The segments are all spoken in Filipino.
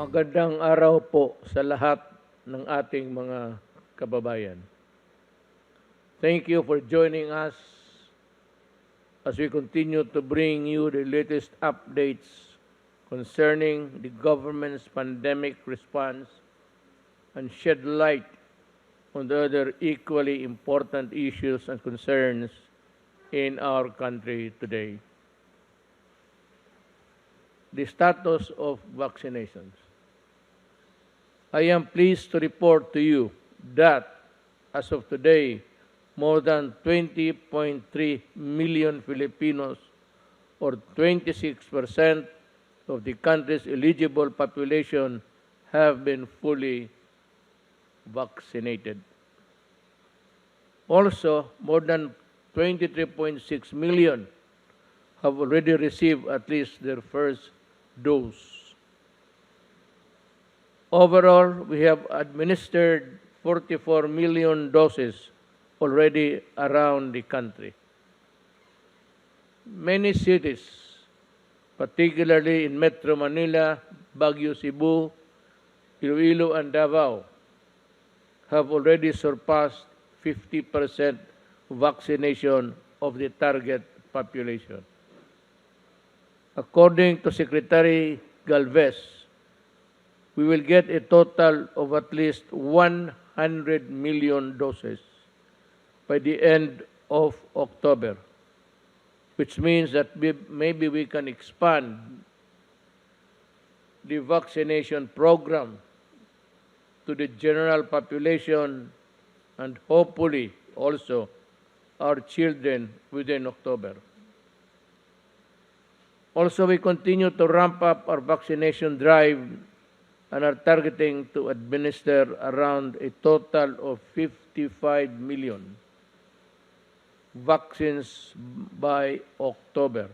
Magandang araw po sa lahat ng ating mga kababayan. Thank you for joining us as we continue to bring you the latest updates concerning the government's pandemic response and shed light on the other equally important issues and concerns in our country today. The status of vaccinations. I am pleased to report to you that, as of today, more than 20.3 million Filipinos, or 26% of the country's eligible population, have been fully vaccinated. Also, more than 23.6 million have already received at least their first dose. Overall, we have administered 44 million doses already around the country. Many cities, particularly in Metro Manila, Baguio, Cebu, Iloilo, and Davao, have already surpassed 50% vaccination of the target population. According to Secretary Galvez, we will get a total of at least 100 million doses by the end of October, which means that maybe we can expand the vaccination program to the general population and hopefully also our children within October. Also, we continue to ramp up our vaccination drive and are targeting to administer around a total of 55 million vaccines by October.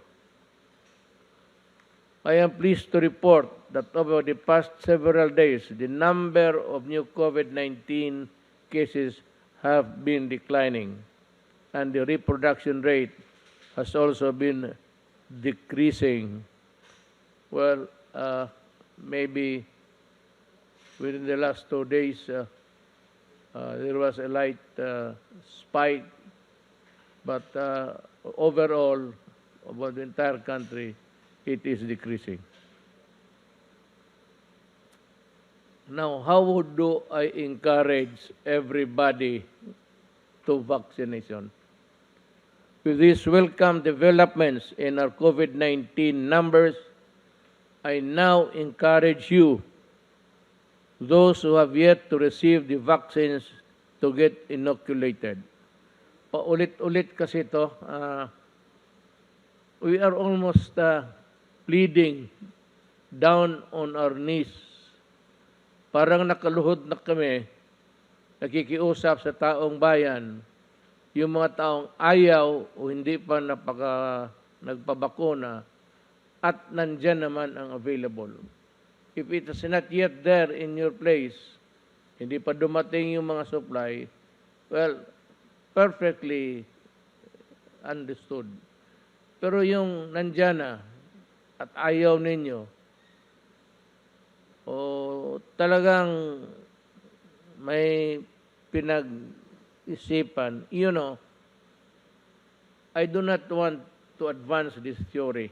I am pleased to report that over the past several days, the number of new COVID-19 cases have been declining, and the reproduction rate has also been decreasing. Well, maybe within the last 2 days, there was a light spike, but overall, over the entire country, it is decreasing. Now, how do I encourage everybody to vaccination? With these welcome developments in our COVID-19 numbers, I now encourage you, those who have yet to receive the vaccines, to get inoculated. Paulit-ulit kasi ito, we are almost pleading down on our knees. Parang nakaluhod na kami, nakikiusap sa taong bayan, yung mga taong ayaw o hindi pa nagpabakuna at nandyan naman ang available. If it is not yet there in your place, hindi pa dumating yung mga supply, well, perfectly understood. Pero yung nandyan na at ayaw ninyo, o talagang may pinag-isipan, I do not want to advance this theory,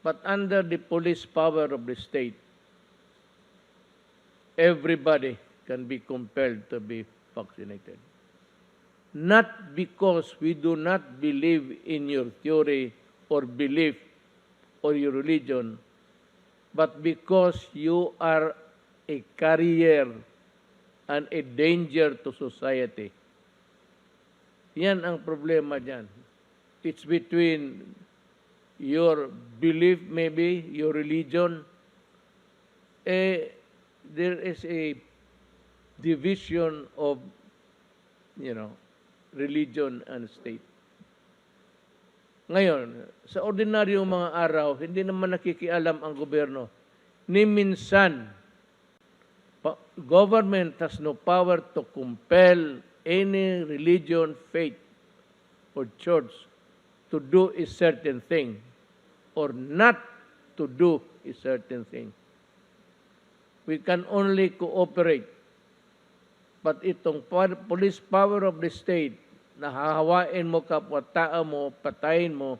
but under the police power of the state, everybody can be compelled to be vaccinated. Not because we do not believe in your theory or belief or your religion, but because you are a carrier and a danger to society. Yan ang problema dyan. It's between your belief, maybe, your religion. There is a division of, religion and state. Ngayon, sa ordinaryong mga araw, hindi naman nakikialam ang gobyerno. Ni minsan, government has no power to compel any religion, faith, or church to do a certain thing or not to do a certain thing. We can only cooperate. But itong police power of the state, na hahawain mo kapwa-tao mo, patayin mo,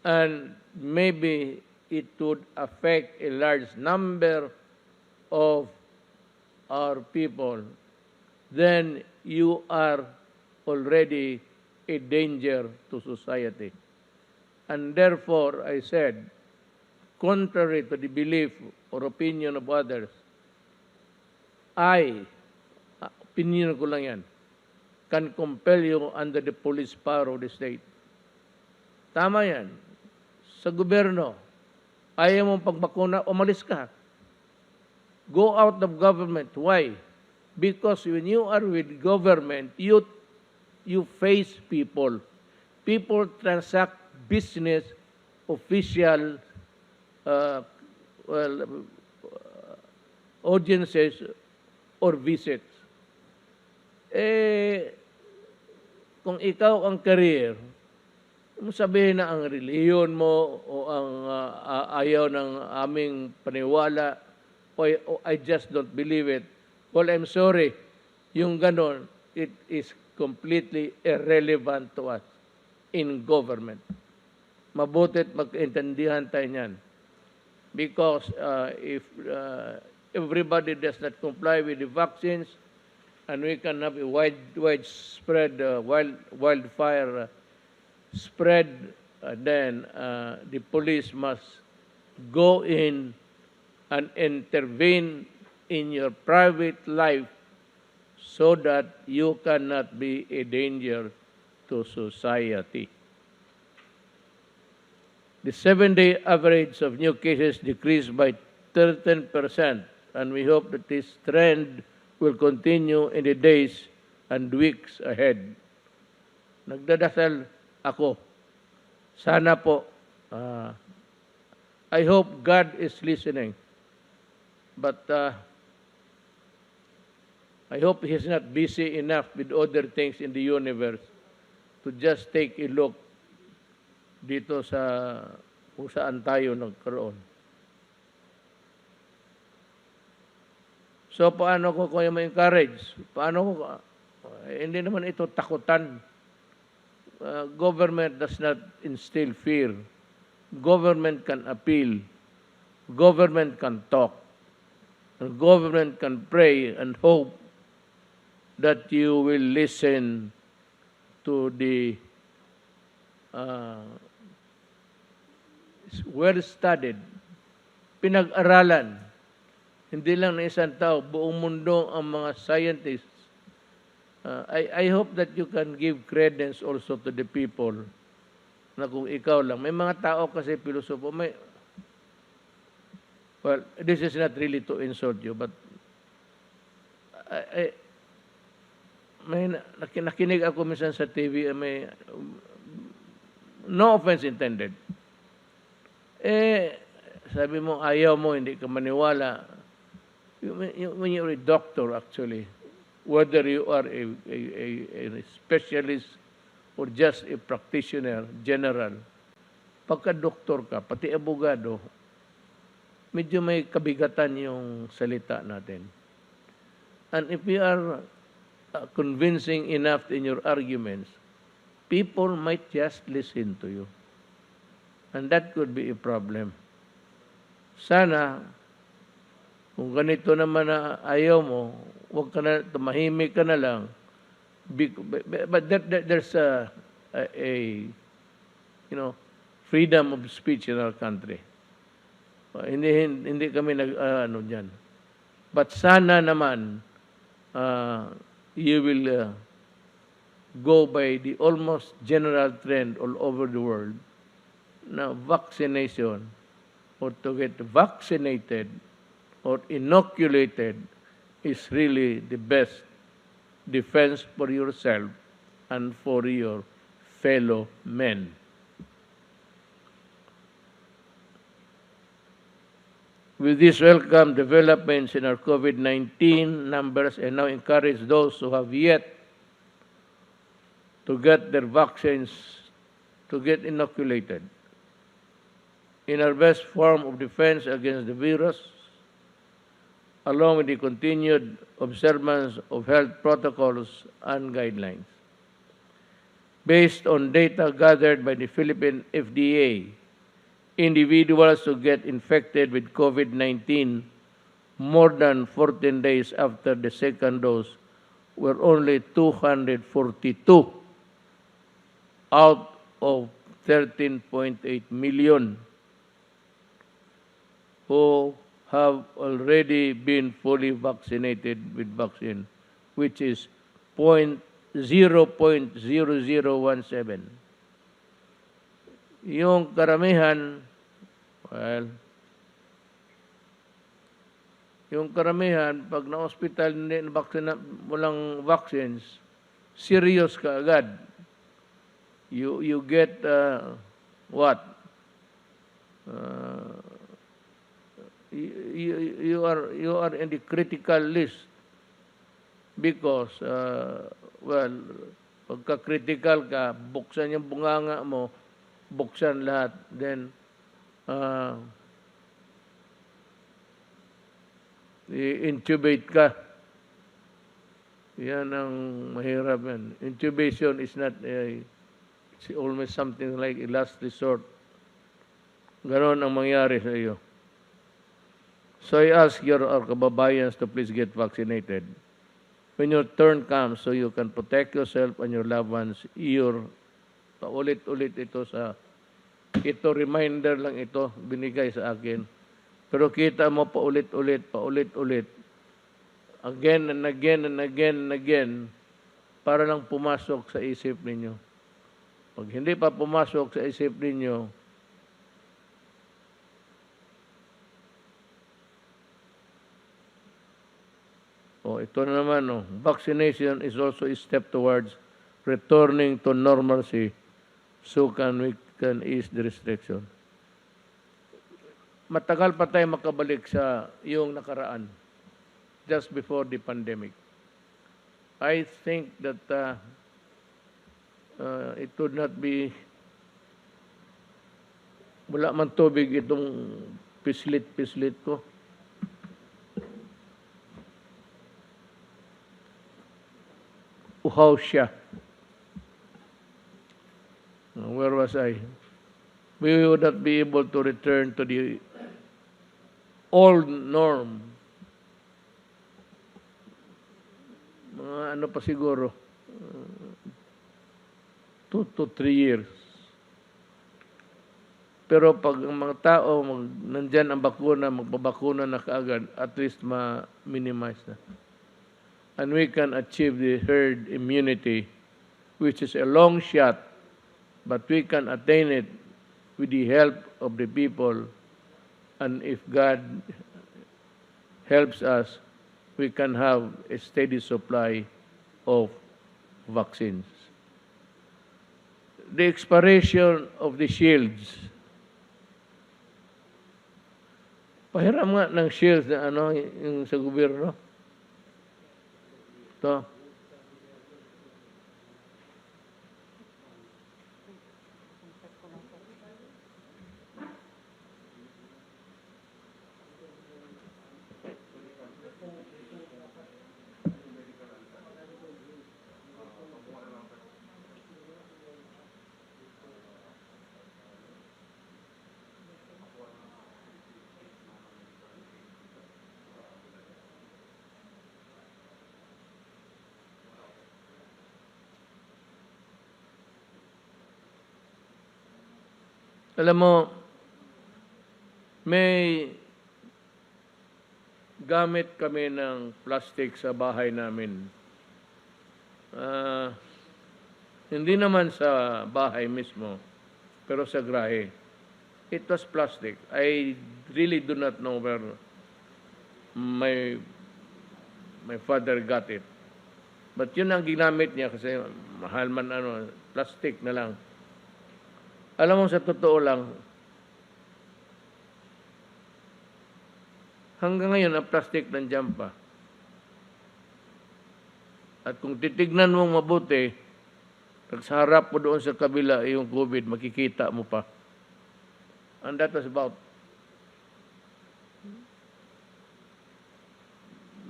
and maybe it would affect a large number of our people, then you are already a danger to society. And therefore, I said, contrary to the belief or opinion of others, opinion ko lang yan, can compel you under the police power of the state. Tama yan. Sa gobyerno, ayaw mong pagbakuna, umalis ka. Go out of government. Why? Because when you are with government, you face people. People transact business, official, audiences, or visits. Kung ikaw ang career, sabihin na ang reliyon mo o ang ayaw ng aming paniwala o I just don't believe it. Well, I'm sorry. Yung ganon, it is completely irrelevant to us in government. Mabutit magkaintindihan tayo niyan. Because if everybody does not comply with the vaccines and we can have a widespread wildfire spread, then the police must go in and intervene in your private life so that you cannot be a danger to society. The 7-day average of new cases decreased by 13%, and we hope that this trend will continue in the days and weeks ahead. Nagdadasal ako. Sana po, I hope God is listening. But I hope He's not busy enough with other things in the universe to just take a look dito sa kung saan tayo nagkaroon. So, paano ko kayo ma-encourage? Paano ko, hindi naman ito takutan. Government does not instill fear. Government can appeal. Government can talk. And government can pray and hope that you will listen to the well-studied, pinag-aralan, hindi lang na isang tao, buong mundo ang mga scientists. I hope that you can give credence also to the people na kung ikaw lang. May mga tao kasi pilosopo, well, this is not really to insult you, but may nakinig ako minsan sa TV, may no offense intended. Sabi mo, ayaw mo, hindi ka maniwala. When you're a doctor, actually, whether you are a specialist or just a practitioner, general, pagka-doktor ka, pati abogado, medyo may kabigatan yung salita natin. And if you are convincing enough in your arguments, people might just listen to you. And that could be a problem. Sana, kung ganito naman na ayaw mo, huwag ka na, tumahimik ka na lang. But there's a freedom of speech in our country. Hindi kami dyan. But sana naman, you will go by the almost general trend all over the world na vaccination or to get vaccinated or inoculated is really the best defense for yourself and for your fellow men. With these welcome developments in our COVID-19 numbers, I now encourage those who have yet to get their vaccines to get inoculated. In our best form of defense against the virus, along with the continued observance of health protocols and guidelines. Based on data gathered by the Philippine FDA, individuals who get infected with COVID-19 more than 14 days after the second dose were only 242 out of 13.8 million who have already been fully vaccinated with vaccine, which is 0.0017. Yung karamihan, well, pag na-hospital hindi walang vaccines, serious ka agad. You get what? You are in the critical list because well, pagka-critical ka, buksan yung bunganga mo, buksan lahat, then i-intubate ka. Yan ang mahirap yan. Intubation is not it's almost something like a last resort. Ganon ang mangyari sa iyo. So I ask our kababayans to please get vaccinated. When your turn comes, so you can protect yourself and your loved ones, paulit-ulit ito reminder lang ito, binigay sa akin. Pero kita mo paulit-ulit, again and again and again and again, para lang pumasok sa isip ninyo. Pag hindi pa pumasok sa isip ninyo, ito na naman, vaccination is also a step towards returning to normalcy so we can ease the restriction. Matagal pa tayo makabalik sa yung nakaraan, just before the pandemic. I think that it would not be, wala man tubig itong pislit ko. Uhaw siya. Where was I? We would not be able to return to the old norm. Ano pa siguro? 2 to 3 years. Pero pag ang mga tao, nandyan ang bakuna, magpabakuna na kaagad, at least ma-minimize na. And we can achieve the herd immunity, which is a long shot, but we can attain it with the help of the people. And if God helps us, we can have a steady supply of vaccines. The expiration of the shields. Pahiram nga ng shields na yung sa gobyerno. Ito. Alam mo, may gamit kami ng plastic sa bahay namin. Hindi naman sa bahay mismo, pero sa grahe. It was plastic. I really do not know where my father got it. But yun ang ginamit niya kasi mahal man plastic na lang. Alam mo, sa totoo lang, hanggang ngayon, ang plastic nandiyan pa. At kung titignan mong mabuti, sa harap mo doon sa kabila, yung COVID, makikita mo pa. And that was about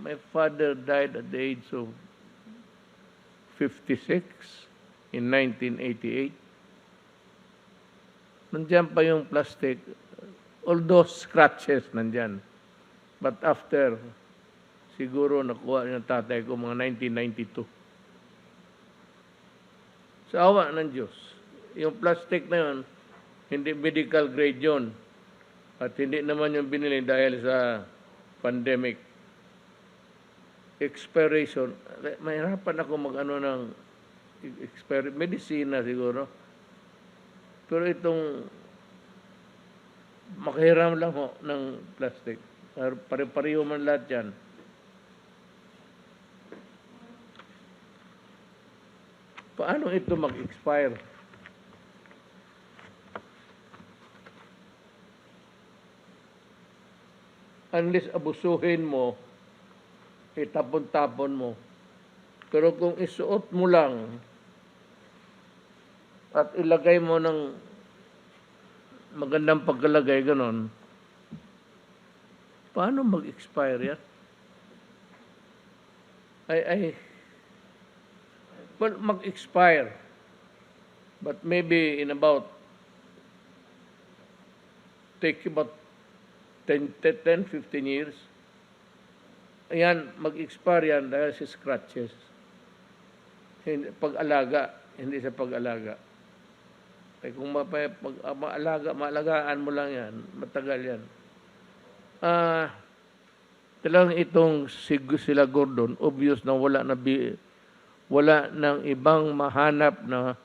my father died at the age of 56 in 1988. Nandiyan pa yung plastic, although scratches nandyan. But after, siguro nakuha ng tatay ko mga 1992. Sa awa ng Diyos, yung plastic na yun, hindi medical grade yun. At hindi naman yung binili dahil sa pandemic. Expiration, mahirapan ako mag-ano ng medicina siguro. Pero itong makahiram lang ho ng plastic. Pare-pareho man lahat yan. Paano ito mag-expire? Unless abusuhin mo, itapon-tapon mo. Pero kung isuot mo lang at ilagay mo ng magandang pagkalagay, ganon, paano mag-expire yan? Well, mag-expire. But maybe in about, take about 10, 15 years, ayan, mag-expire yan dahil sa scratches. Pag-alaga, hindi sa pag-alaga. Kung maalagaan mo lang yan, matagal yan. Talagang itong sila Gordon, obvious na wala nang ibang mahanap na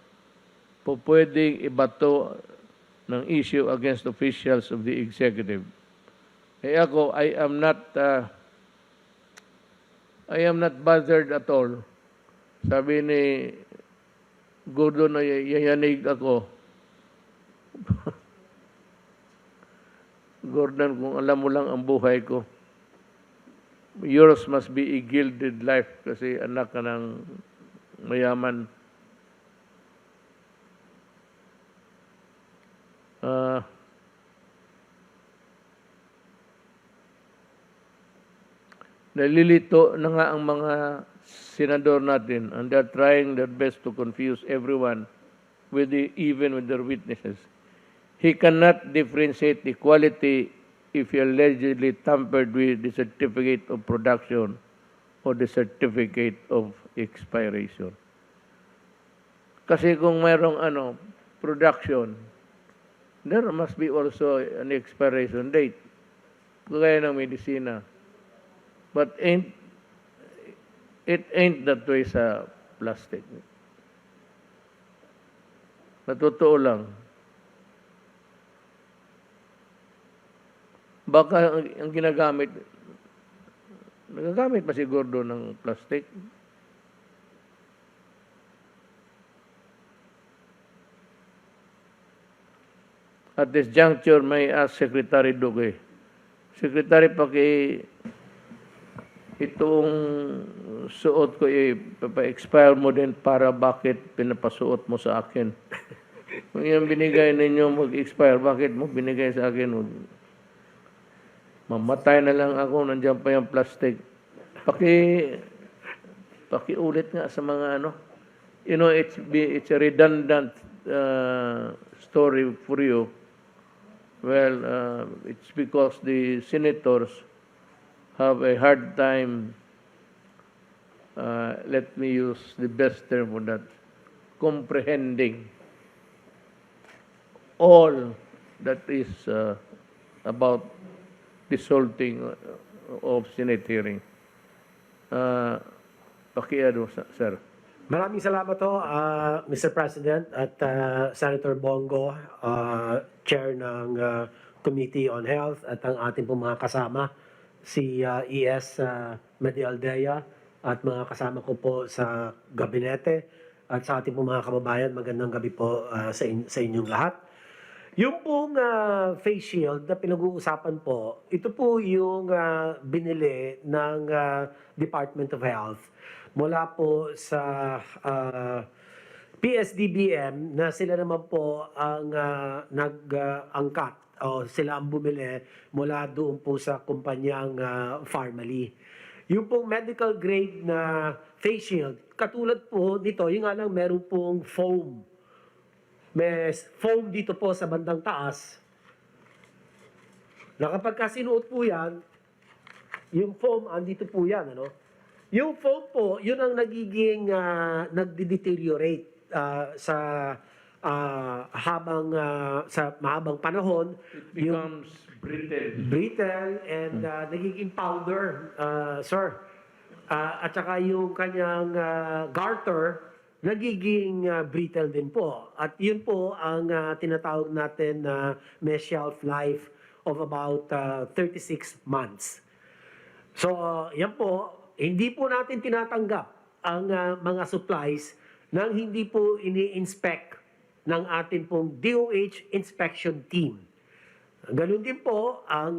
pwedeng ibato ng issue against officials of the executive. Ako, I am not bothered at all. Sabi ni Gordon na yayanig ako. Gordon, kung alam mo lang ang buhay ko, yours must be a gilded life kasi anak ka ng mayaman. Nalilito na nga ang mga senador natin and they're trying their best to confuse everyone even with their witnesses. He cannot differentiate the quality if he allegedly tampered with the certificate of production or the certificate of expiration. Kasi kung mayroong production, there must be also an expiration date. Kagaya ng medisina. But it ain't that way sa plastic. Natotoo lang. Baka ang ginagamit, nagagamit pa si Gordon ng plastic. At this juncture, may ask Secretary Duque. Secretary, itong suot ko, papa-expire mo din para bakit pinapasuot mo sa akin? Kung yung binigay ninyo mag-expire, bakit mo binigay sa akin? Mamatay na lang ako, nandiyan pa yung plastic. Pakiulit nga sa mga it's a redundant story for you. Well, it's because the senators have a hard time, let me use the best term for that, comprehending all that is about this whole thing of Senate hearing. Sir. Maraming salamat ho, Mr. President at Senator Bongo, Chair ng Committee on Health at ang ating pong mga kasama, si ES Medialdea at mga kasama ko po sa gabinete at sa ating pong mga kababayan, magandang gabi po sa inyong lahat. Yung pong face shield na pinag-uusapan po, ito po yung binili ng Department of Health mula po sa PSDBM na sila naman po ang nag-angkat o sila ang bumili mula doon po sa kumpanyang Pharmaly. Yung pong medical grade na face shield, katulad po nito, yung nga lang meron pong foam. May foam dito po sa bandang taas, na kapag sinuot po yan, yung foam, andito po yan, ano? Yung foam po, yun ang nagiging nagde-deteriorate sa sa mahabang panahon. It becomes brittle. Brittle and nagiging powder, sir. At saka yung kanyang garter, nagiging brittle din po. At yun po ang tinatawag natin na may shelf life of about 36 months. So, yan po, hindi po natin tinatanggap ang mga supplies nang hindi po ini-inspect ng ating pong DOH inspection team. Ganun din po ang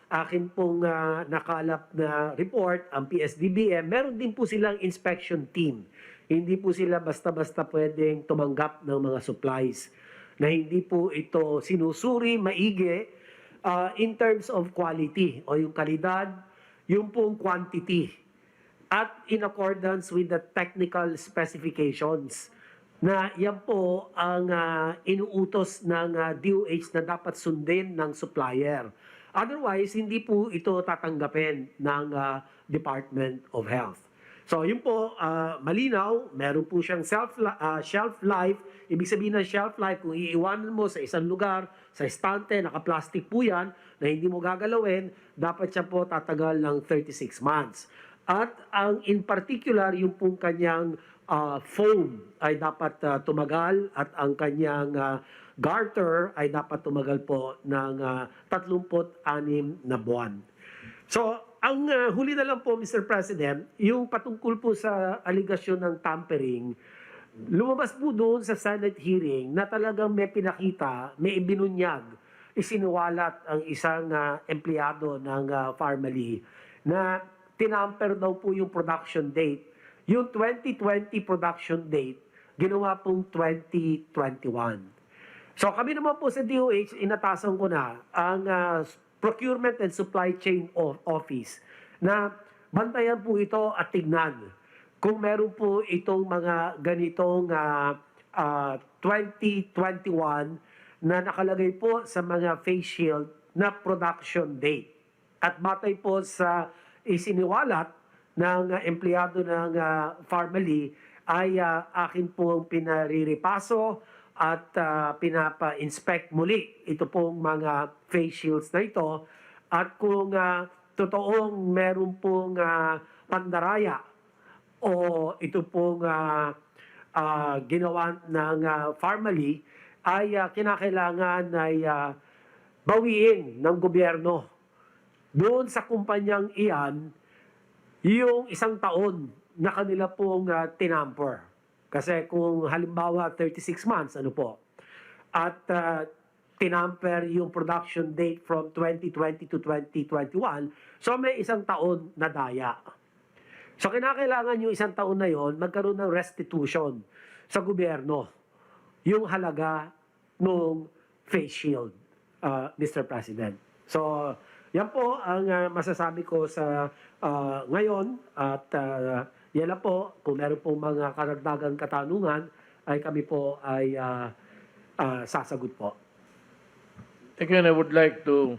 akin pong nakalap na report, ang PSDBM, meron din po silang inspection team. Hindi po sila basta-basta pwedeng tumanggap ng mga supplies na hindi po ito sinusuri maigi in terms of quality o yung kalidad, yung pong quantity at in accordance with the technical specifications na yan po ang inuutos ng DOH na dapat sundin ng supplier. Otherwise, hindi po ito tatanggapin ng Department of Health. So, yun po, malinaw, meron po siyang shelf life. Ibig sabihin ng shelf life, kung iiwanan mo sa isang lugar, sa estante, naka-plastic po yan, na hindi mo gagalawin, dapat siya po tatagal ng 36 months. At ang in particular, yung pong kanyang foam ay dapat tumagal at ang kanyang garter ay dapat tumagal po ng 36 na buwan. So, ang huli na lang po, Mr. President, yung patungkol po sa aligasyon ng tampering, lumabas po doon sa Senate hearing na talagang may pinakita, may ibinunyag, isinuwalat ang isang empleyado ng Pharmaly na tinamper daw po yung production date. Yung 2020 production date, ginawa pong 2021. So kami naman po sa DOH, inatasan ko na ang Procurement and Supply Chain Office na bantayan po ito at tignan kung meron po itong mga ganitong 2021 na nakalagay po sa mga face shield na production date. At batay po sa isiniwalat ng empleyado ng Pharmaly ay akin pong pinariripaso at pinapa-inspect muli ito pong mga face shields na ito. At kung totoong meron pong pandaraya o ito pong ginawa ng Pharmaly ay kinakailangan ay bawiin ng gobyerno doon sa kumpanyang iyan yung 1 taon na kanila pong tinamper. Kasi kung halimbawa 36 months, ano po, at tinamper yung production date from 2020 to 2021, so may 1 taon na daya. So kinakailangan yung 1 taon na yon magkaroon ng restitution sa gobyerno, yung halaga ng face shield, Mr. President. So, yan po ang masasabi ko sa ngayon at yan lang po, kung meron pong mga karagdagang katanungan, ay kami po ay sasagot po. Again, I would like to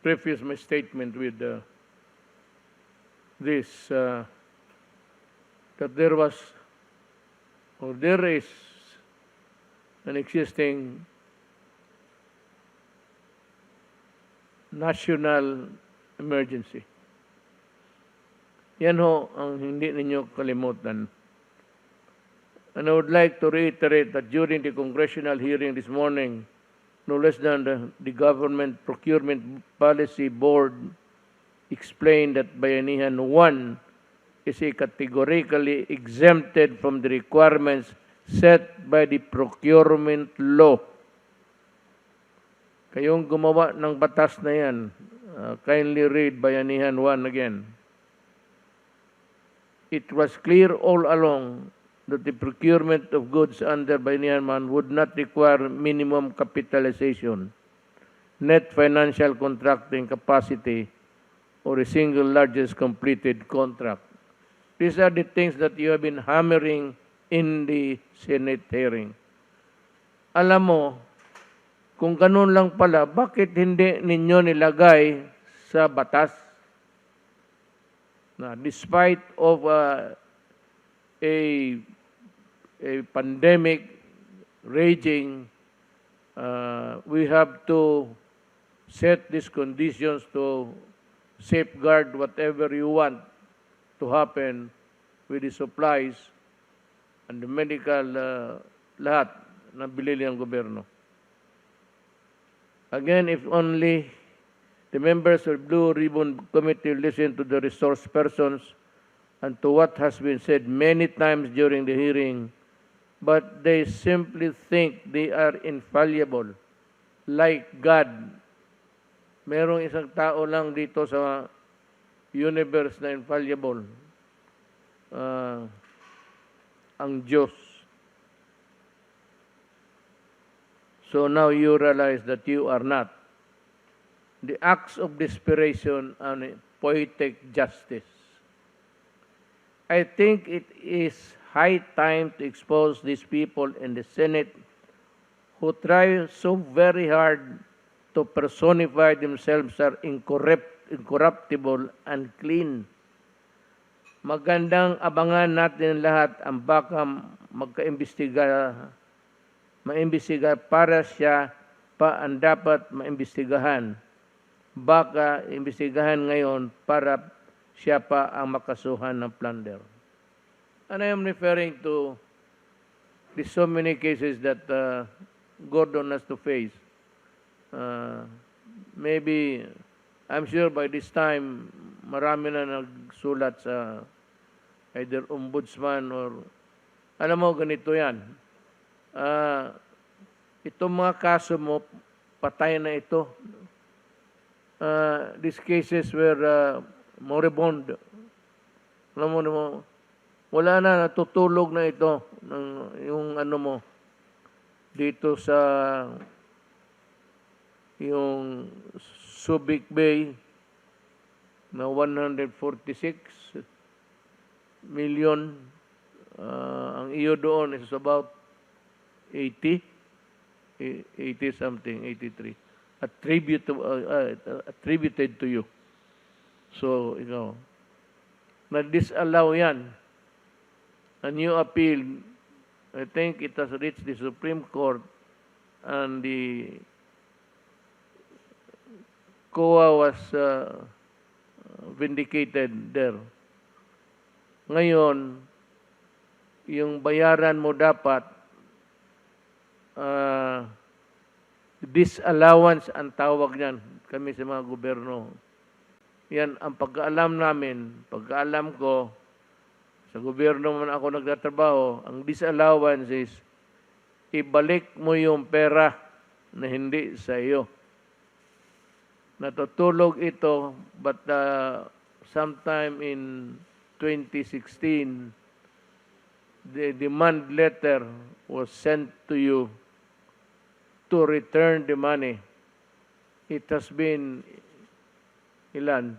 preface my statement with this, that there was or there is an existing national emergency. Yan ho ang hindi ninyo kalimutan. And I would like to reiterate that during the congressional hearing this morning, no less than the Government Procurement Policy Board explained that Bayanihan 1 is categorically exempted from the requirements set by the procurement law. Kayong gumawa ng batas na yan, kindly read Bayanihan 1 again. It was clear all along that the procurement of goods under Bayanihan 1 would not require minimum capitalization, net financial contracting capacity, or a single largest completed contract. These are the things that you have been hammering in the Senate hearing. Alam mo, kung ganun lang pala, bakit hindi ninyo nilagay sa batas na despite of a pandemic raging, we have to set these conditions to safeguard whatever you want to happen with the supplies and the medical lahat na bilili ng gobyerno. Again, if only the members of Blue Ribbon Committee listen to the resource persons and to what has been said many times during the hearing, but they simply think they are infallible, like God. Merong isang tao lang dito sa universe na infallible, ang Diyos. So now you realize that you are not. The acts of desperation and poetic justice. I think it is high time to expose these people in the Senate who try so very hard to personify themselves as incorruptible and clean. Magandang abangan natin lahat ang baka maimbestiga para siya pa ang dapat maimbestigahan. Baka imbestigahan ngayon para siya pa ang makasuhan ng plunder. And I am referring to the so many cases that Gordon has to face. Maybe, I'm sure by this time, marami na nagsulat sa either ombudsman or, alam mo, ganito yan. Itong mga kaso mo, patay na ito. These cases were moribund. Alam mo, wala na, natutulog na ito yung ano mo dito sa yung Subic Bay na 146 million. Ang iyo doon is about 80 something, 83. Attributed to you. So, na-disallow yan. A new appeal, I think it has reached the Supreme Court and the COA was vindicated there. Ngayon, yung bayaran mo dapat disallowance ang tawag niyan kami sa mga gobyerno. Yan ang pagkaalam namin, pagkaalam ko, sa gobyerno man ako nagtatrabaho, ang disallowance is ibalik mo yung pera na hindi sa iyo. Natutulog ito, but sometime in 2016, the demand letter was sent to you to return the money. It has been, ilan?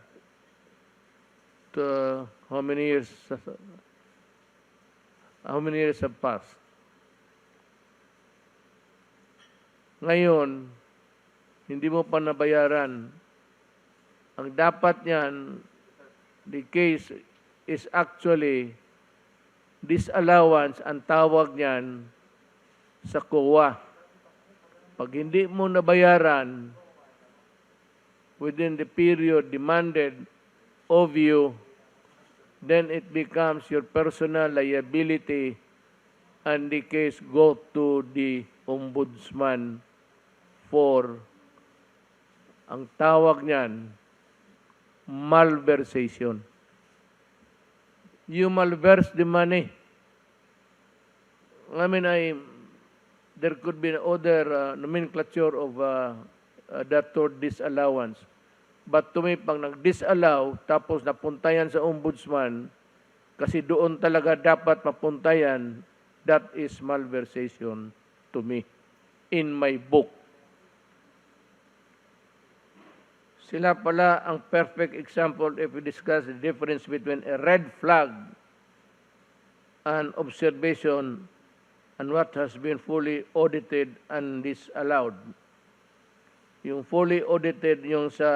How many years have passed? Ngayon, hindi mo pa nabayaran. Ang dapat niyan, the case is actually disallowance, ang tawag niyan sa COA. Pag hindi mo nabayaran within the period demanded of you, then it becomes your personal liability and the case go to the ombudsman for, ang tawag niyan, malversation. You malverse the money. I mean, there could be other nomenclature of that toward disallowance. But to me, pag nag-disallow, tapos napuntayan sa ombudsman, kasi doon talaga dapat mapuntayan, that is malversation to me, in my book. Sila pala ang perfect example if we discuss the difference between a red flag and observation and what has been fully audited and disallowed. Yung fully audited, yung sa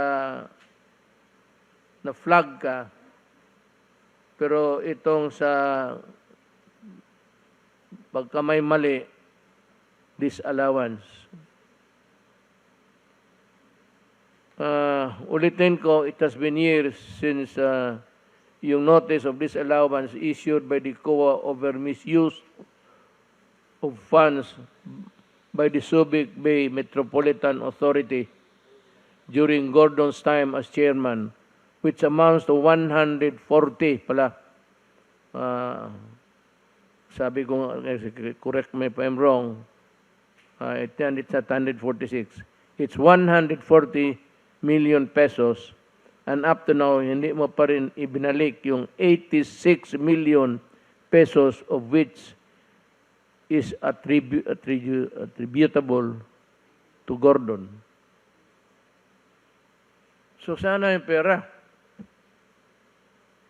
na flag ka, pero itong sa pagka may mali, disallowance. Ulitin ko, it has been years since yung notice of disallowance issued by the COA over misuse of funds by the Subic Bay Metropolitan Authority during Gordon's time as chairman, which amounts to 140 pala. Sabi ko, correct me if I'm wrong, it's at 146. It's 140 million pesos, and up to now, hindi mo pa rin ibinalik yung 86 million pesos of which is attributable to Gordon. So sana yung pera.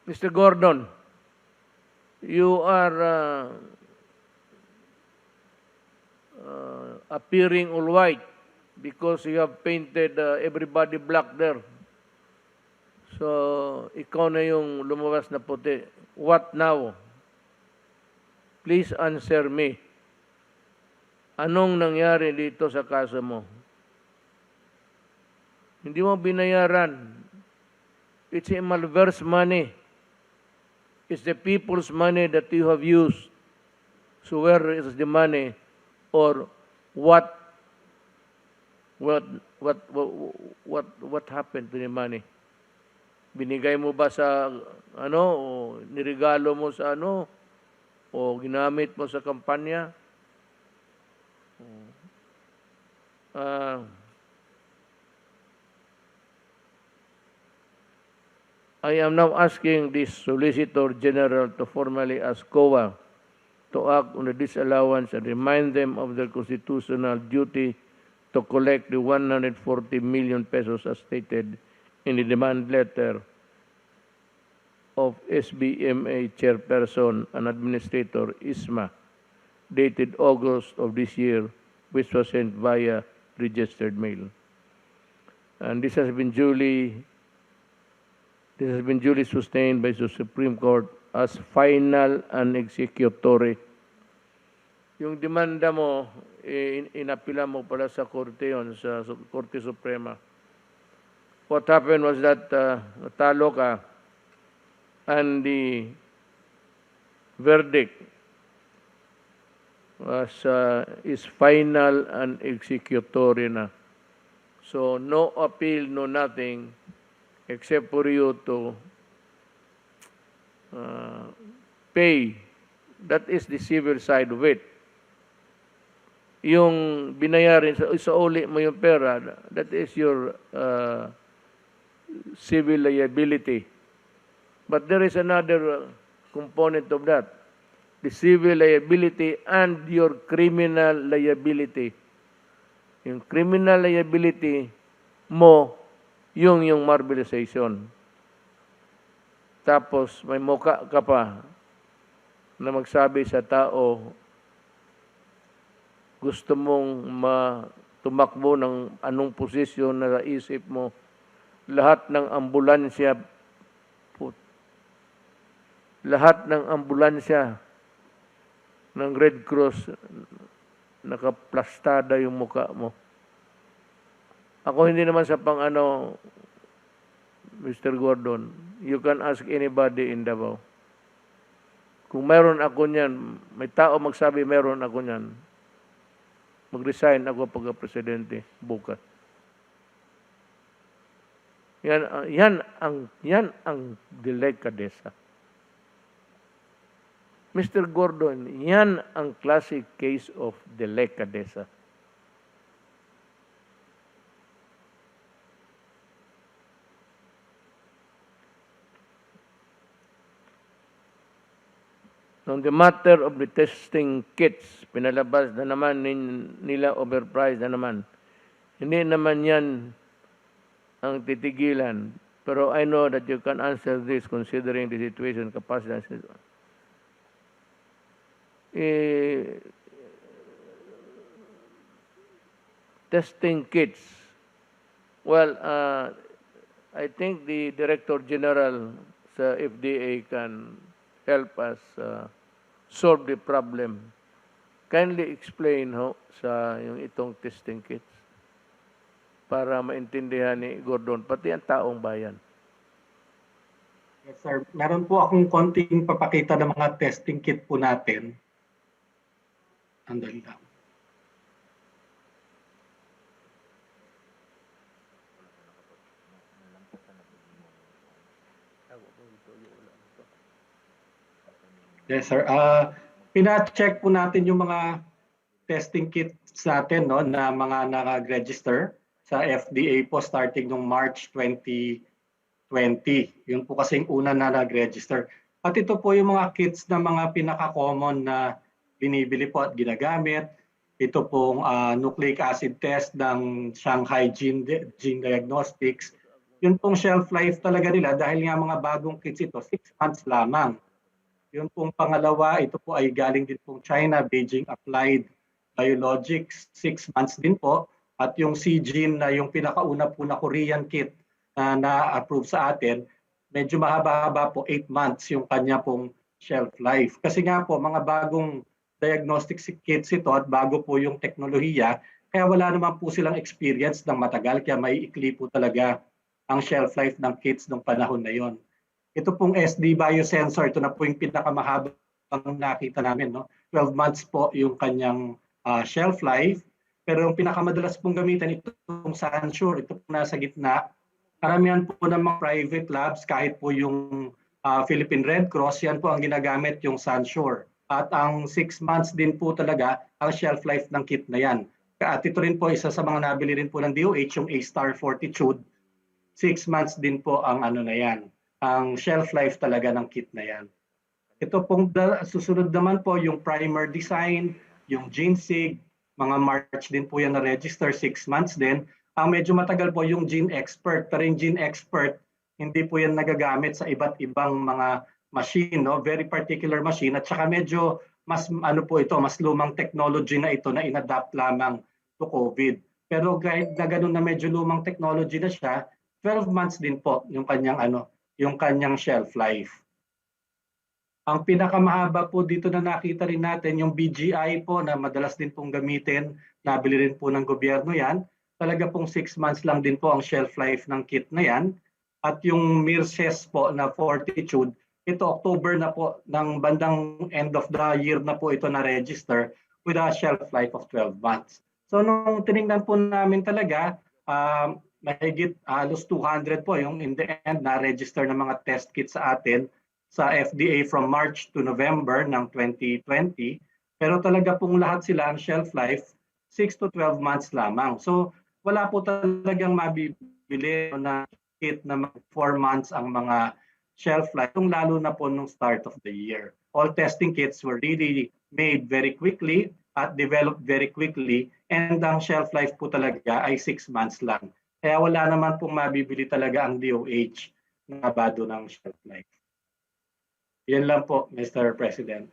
Mr. Gordon, you are appearing all white because you have painted everybody black there. So, ikaw na yung lumabas na puti. What now? Please answer me. Anong nangyari dito sa kaso mo? Hindi mo binayaran. It's a malverse money. It's the people's money that you have used. So where is the money? Or what happened to the money? Binigay mo ba sa ano, o nirigalo mo sa ano, o ginamit mo sa kampanya? I am now asking the Solicitor General to formally ask COA to act on the disallowance and remind them of their constitutional duty to collect the 140 million pesos as stated in the demand letter of SBMA Chairperson and Administrator Isma, dated August of this year, which was sent via registered mail. And this has been duly sustained by the Supreme Court as final and executory. Yung demanda mo, inapila mo pala sa Korte yun, sa Korte Suprema. What happened was that natalo ka, and the verdict is final and executory na. So no appeal, no nothing, except for you to pay. That is the civil side of it. Yung binayarin, sa uli mo yung pera, that is your civil liability. But there is another component of that, the civil liability and your criminal liability. Yung criminal liability mo, yung mobilization. Tapos may muka ka pa na magsabi sa tao, gusto mong tumakbo ng anong posisyon na naisip mo, lahat ng ambulansya ng Red Cross, nakaplastada yung muka mo. Ako hindi naman sa Mr. Gordon, you can ask anybody in Davao. Kung meron ako niyan, may tao magsabi meron ako niyan, mag-resign ako pagka-presidente bukas. Yan ang delikadesa. Mr. Gordon, yan ang classic case of delikadesa. On the matter of the testing kits, pinalabas na naman nila overpriced na naman. Hindi naman yan ang titigilan. Pero I know that you can answer this considering the situation, capacity. Eh, testing kits. Well, I think the Director General sa FDA can help us solve the problem. Kindly explain ho sa yung itong testing kits para maintindihan ni Gordon, pati ang taong bayan. Yes, sir. Meron po akong konting papakita ng mga testing kit po natin. Andali lang. Yes, sir. Pina-check po natin yung mga testing kits natin, no, na mga naka-register sa FDA po starting noong March 2020. Yun po kasing una na nag-register. At ito po yung mga kits na mga pinaka-common na binibili po at ginagamit. Ito pong nucleic acid test ng Shanghai Gene Diagnostics. Yun pong shelf life talaga nila dahil nga mga bagong kits ito, 6 months lamang. Yun pong pangalawa, ito po ay galing din pong China, Beijing Applied Biologics, 6 months din po. At yung C-Gene na yung pinakauna po na Korean kit na na-approve sa atin, medyo mahaba-haba po, 8 months yung kanya pong shelf life. Kasi nga po, mga bagong diagnostic kits ito at bago po yung teknolohiya, kaya wala naman po silang experience ng matagal, kaya may ikli po talaga ang shelf life ng kits ng panahon na yon. Ito pong SD biosensor, ito na po yung pinakamahabang nakita namin. No? 12 months po yung kanyang shelf life. Pero yung pinakamadalas pong gamitan, itong Sansure, ito po nasa gitna. Karamihan po ng mga private labs, kahit po yung Philippine Red Cross, yan po ang ginagamit yung Sansure. At ang 6 months din po talaga ang shelf life ng kit na yan. At ito rin po, isa sa mga nabili rin po ng DOH, yung A-Star Fortitude. 6 months din po ang ano na yan, ang shelf life talaga ng kit na yan. Ito pong susunod naman po yung primer design, yung GeneSig, mga March din po yan na register, 6 months din. Ang medyo matagal po yung Gene Expert, pero yung Gene Expert, hindi po yan nagagamit sa iba't ibang mga machine, no? Very particular machine, at saka medyo mas ano po ito, mas lumang technology na ito na inadapt lamang to COVID. Pero kahit na ganun na medyo lumang technology na siya, 12 months din po yung kanyang shelf life. Ang pinakamahaba po dito na nakita rin natin, yung BGI po na madalas din pong gamitin, nabili rin po ng gobyerno yan. Talaga pong 6 months lang din po ang shelf life ng kit na yan. At yung Mirces po na Fortitude, ito October na po, ng bandang end of the year na po ito na-register with a shelf life of 12 months. So nung tinignan po namin talaga, mahigit halos 200 po yung in the end na-register ng mga test kits sa atin sa FDA from March to November ng 2020. Pero talaga pong lahat sila ang shelf life 6 to 12 months lamang. So wala po talagang mabibili na kit na 4 months ang mga shelf life, lalo na po nung start of the year. All testing kits were really made very quickly at developed very quickly, and ang shelf life po talaga ay 6 months lang. Kaya wala naman pong mabibili talaga ang DOH na bado ng shelf life. Yan lang po, Mr. President.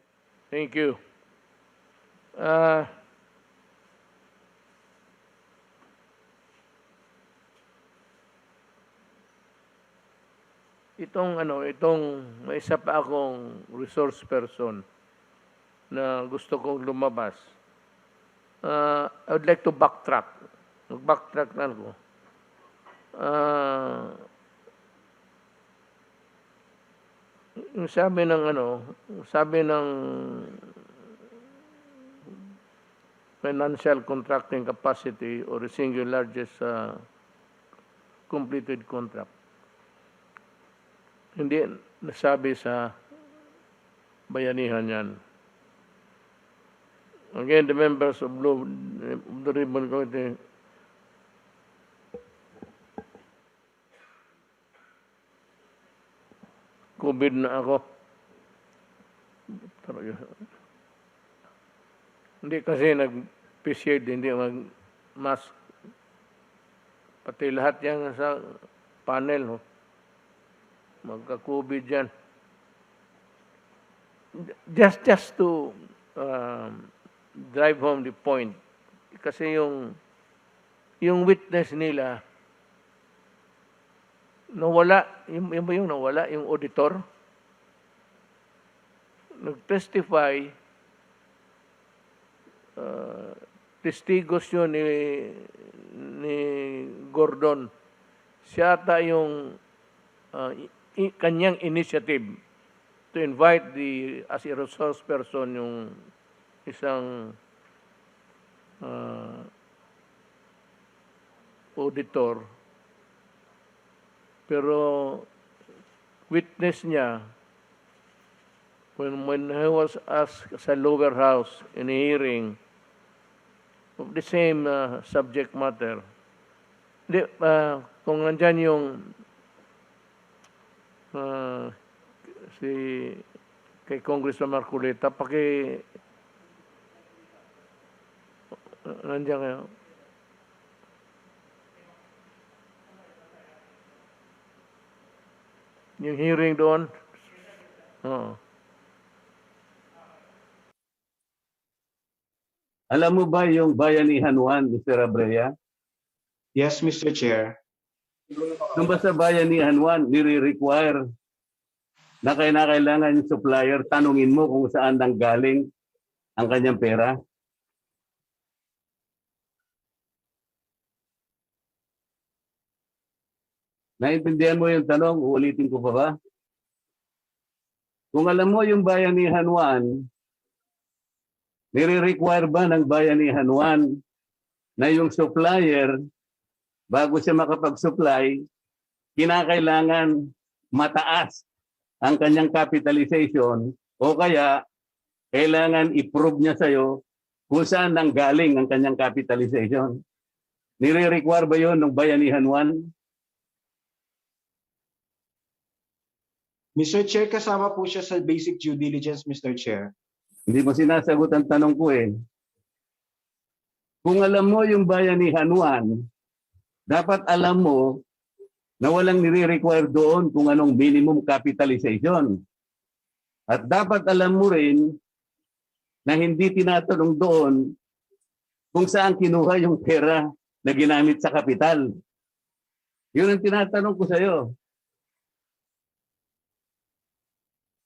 Thank you. Itong may isa pa akong resource person na gusto kong lumabas. I would like to backtrack. Mag-backtrack na ako. Yung sabi ng financial contracting capacity or the single largest completed contract. Hindi nasabi sa bayanihan yan. Again, the members of the Ribbon Committee COVID na ako. Hindi kasi nag-face shield, hindi mag-mask. Pati lahat yan sa panel, no? Magka-COVID yan. Just to drive home the point. Kasi yung witness nila, nawala, yung nawala, yung auditor, nag-testify, testigos yun ni Gordon. Siya ata yung kanyang initiative to invite as a resource person yung isang auditor. Pero witness niya, when he was asked sa lower house in a hearing of the same subject matter, kung nandyan yung si kay Congressman Marcoleta, nandiyan kayo. Yung hearing doon, oo. Alam mo ba yung Bayanihan 1, Mr. Abrea? Yes, Mr. Chair. Kung ba sa Bayanihan 1, nire-require na kailangan yung supplier, tanungin mo kung saan nanggaling ang kanyang pera? Naintindihan mo yung tanong? Uulitin ko pa ba? Kung alam mo yung Bayanihan 1, nire-require ba ng Bayanihan 1 na yung supplier, bago siya makapag-supply, kinakailangan mataas ang kanyang capitalization o kaya kailangan i-prove niya sa'yo kung saan nanggaling ang kanyang capitalization? Nire-require ba yun ng Bayanihan 1? Mr. Chair, kasama po siya sa basic due diligence, Mr. Chair. Hindi mo sinasagot ang tanong ko eh. Kung alam mo yung Bayanihan 1, dapat alam mo na walang nire-require doon kung anong minimum capitalization. At dapat alam mo rin na hindi tinatanong doon kung saan kinuha yung pera na ginamit sa kapital. Yun ang tinatanong ko sa'yo.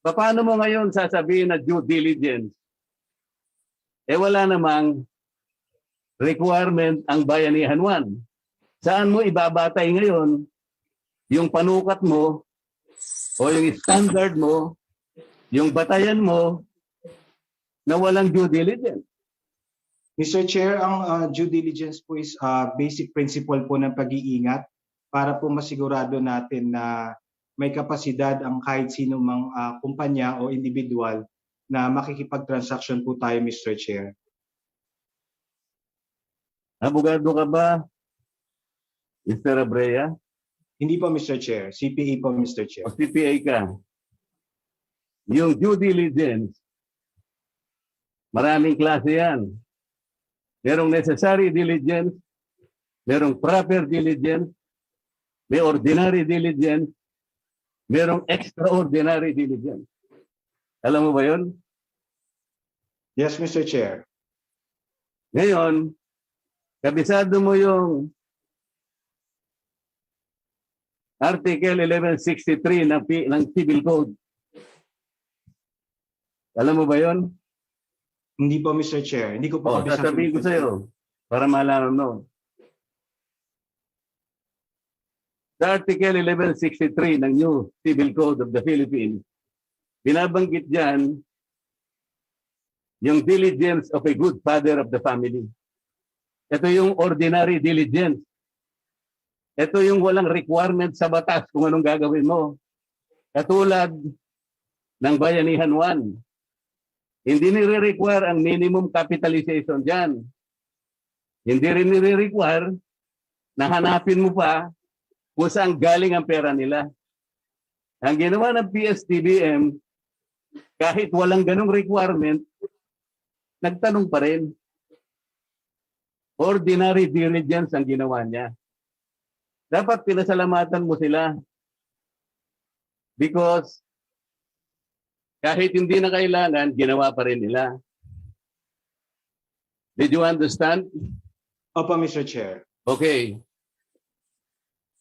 Paano mo ngayon sasabihin na due diligence? Eh wala namang requirement ang Bayanihan 1. Saan mo ibabatay ngayon yung panukat mo o yung standard mo, yung batayan mo na walang due diligence? Mr. Chair, ang due diligence po is basic principle po ng pag-iingat para po masigurado natin na may kapasidad ang kahit sino mang kumpanya o individual na makikipag-transaction po tayo, Mr. Chair. Abogado ka ba, Mr. Abrea? Hindi po, Mr. Chair. CPA po, Mr. Chair. O CPA ka? Yung due diligence, maraming klase yan. Merong necessary diligence, merong proper diligence, may ordinary diligence, merong extraordinary diligence. Alam mo ba yun? Yes, Mr. Chair. Ngayon, kabisado mo yung Article 1163 ng Civil Code. Alam mo ba yun? Hindi po, Mr. Chair. Hindi ko po kabisado. Sasabihin ko sa'yo para malaman mo. Sa Article 1163 ng New Civil Code of the Philippines, binabanggit dyan yung diligence of a good father of the family. Ito yung ordinary diligence. Ito yung walang requirement sa batas kung anong gagawin mo. Katulad ng Bayanihan 1. Hindi nire-require ang minimum capitalization dyan. Hindi rin nire-require na hanapin mo pa kung saan galing ang pera nila. Ang ginawa ng PSTBM, kahit walang ganong requirement, nagtanong pa rin. Ordinary diligence ang ginawa niya. Dapat pinasalamatan mo sila. Because kahit hindi na kailangan, ginawa pa rin nila. Did you understand? Opo, Mr. Chair. Okay.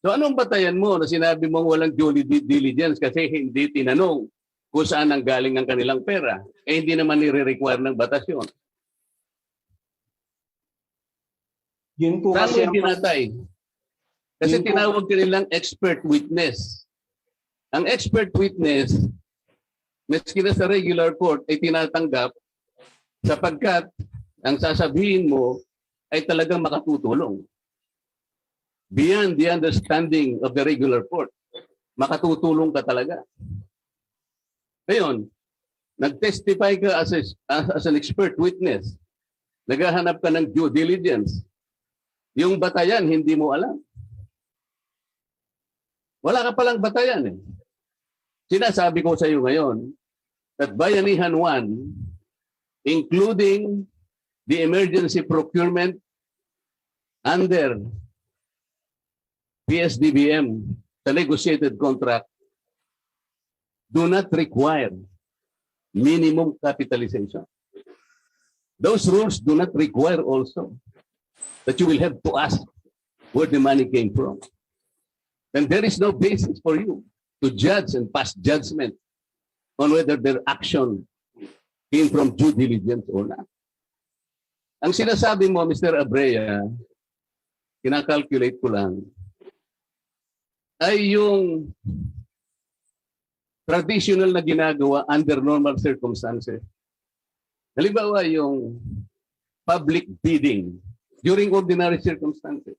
So anong batayan mo na sinabi mong walang due diligence kasi hindi tinanong kung saan ang galing ang kanilang pera? Eh hindi naman nire-require ng batas yun. Yun po Saan mo kasi yung tinatay? Kasi Yun po- tinawag ka nilang expert witness. Ang expert witness, maski na sa regular court, ay tinatanggap sapagkat ang sasabihin mo ay talagang makatutulong. Beyond the understanding of the regular court, makatutulong ka talaga. Ngayon, nag-testify ka as an expert witness. Naghahanap ka ng due diligence. Yung batayan, hindi mo alam. Wala ka palang batayan eh. Sinasabi ko sa iyo ngayon that Bayanihan 1, including the emergency procurement under PSDBM, the negotiated contract, do not require minimum capitalization. Those rules do not require also that you will have to ask where the money came from. And there is no basis for you to judge and pass judgment on whether their action came from due diligence or not. Ang sinasabi mo, Mr. Abrea, kinakalculate ko lang, ay yung traditional na ginagawa under normal circumstances. Halimbawa, yung public bidding during ordinary circumstances.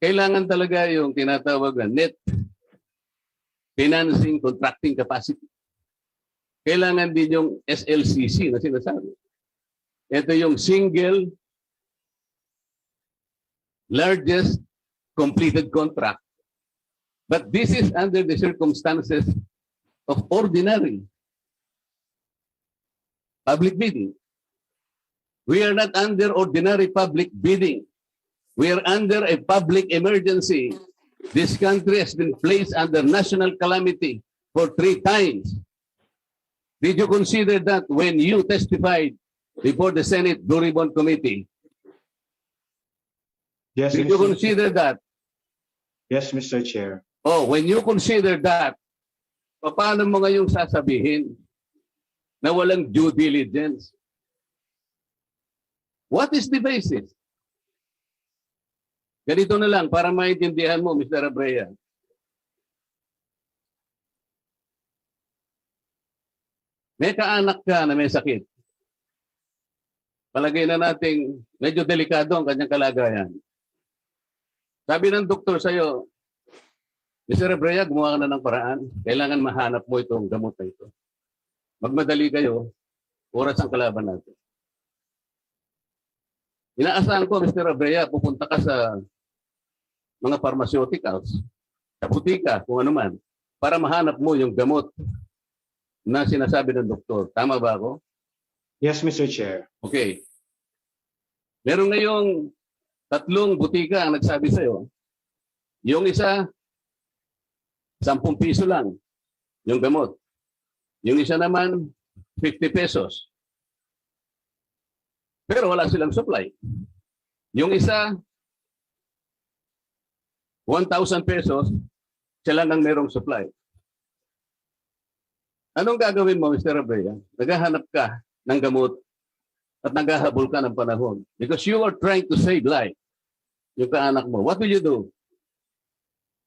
Kailangan talaga yung tinatawag na net financing contracting capacity. Kailangan din yung SLCC na sinasabi. Ito yung single largest completed contract. But this is under the circumstances of ordinary public bidding. We are not under ordinary public bidding. We are under a public emergency. This country has been placed under national calamity for 3 times. Did you consider that when you testified before the Senate Blue Ribbon Committee? Yes, Did you Mr. consider that? Yes, Mr. Chair. Oh, when you consider that, paano mo ngayong sasabihin na walang due diligence? What is the basis? Ganito na lang para maintindihan mo, Mr. Abrea. May kaanak ka na may sakit. Palagay na nating medyo delikado ang kanyang kalagayan. Sabi ng doktor sa'yo, Mr. Abrea, gumawa ka na ng paraan. Kailangan mahanap mo itong gamot na ito. Magmadali kayo, oras ang kalaban natin. Inaasahan ko, Mr. Abrea, pupunta ka sa mga pharmaceuticals, sa butika, kung ano man, para mahanap mo yung gamot na sinasabi ng doktor. Tama ba ako? Yes, Mr. Chair. Okay. Meron ngayong 3 butika ang nagsabi sa'yo. Yung isa, 10 piso lang yung gamot. Yung isa naman, 50 pesos. Pero wala silang supply. Yung isa, 1,000 pesos, sila lang merong supply. Anong gagawin mo, Mr. Abrea? Naghahanap ka ng gamot at naghahabol ka ng panahon. Because you are trying to save life. Yung kaanak mo. What will you do?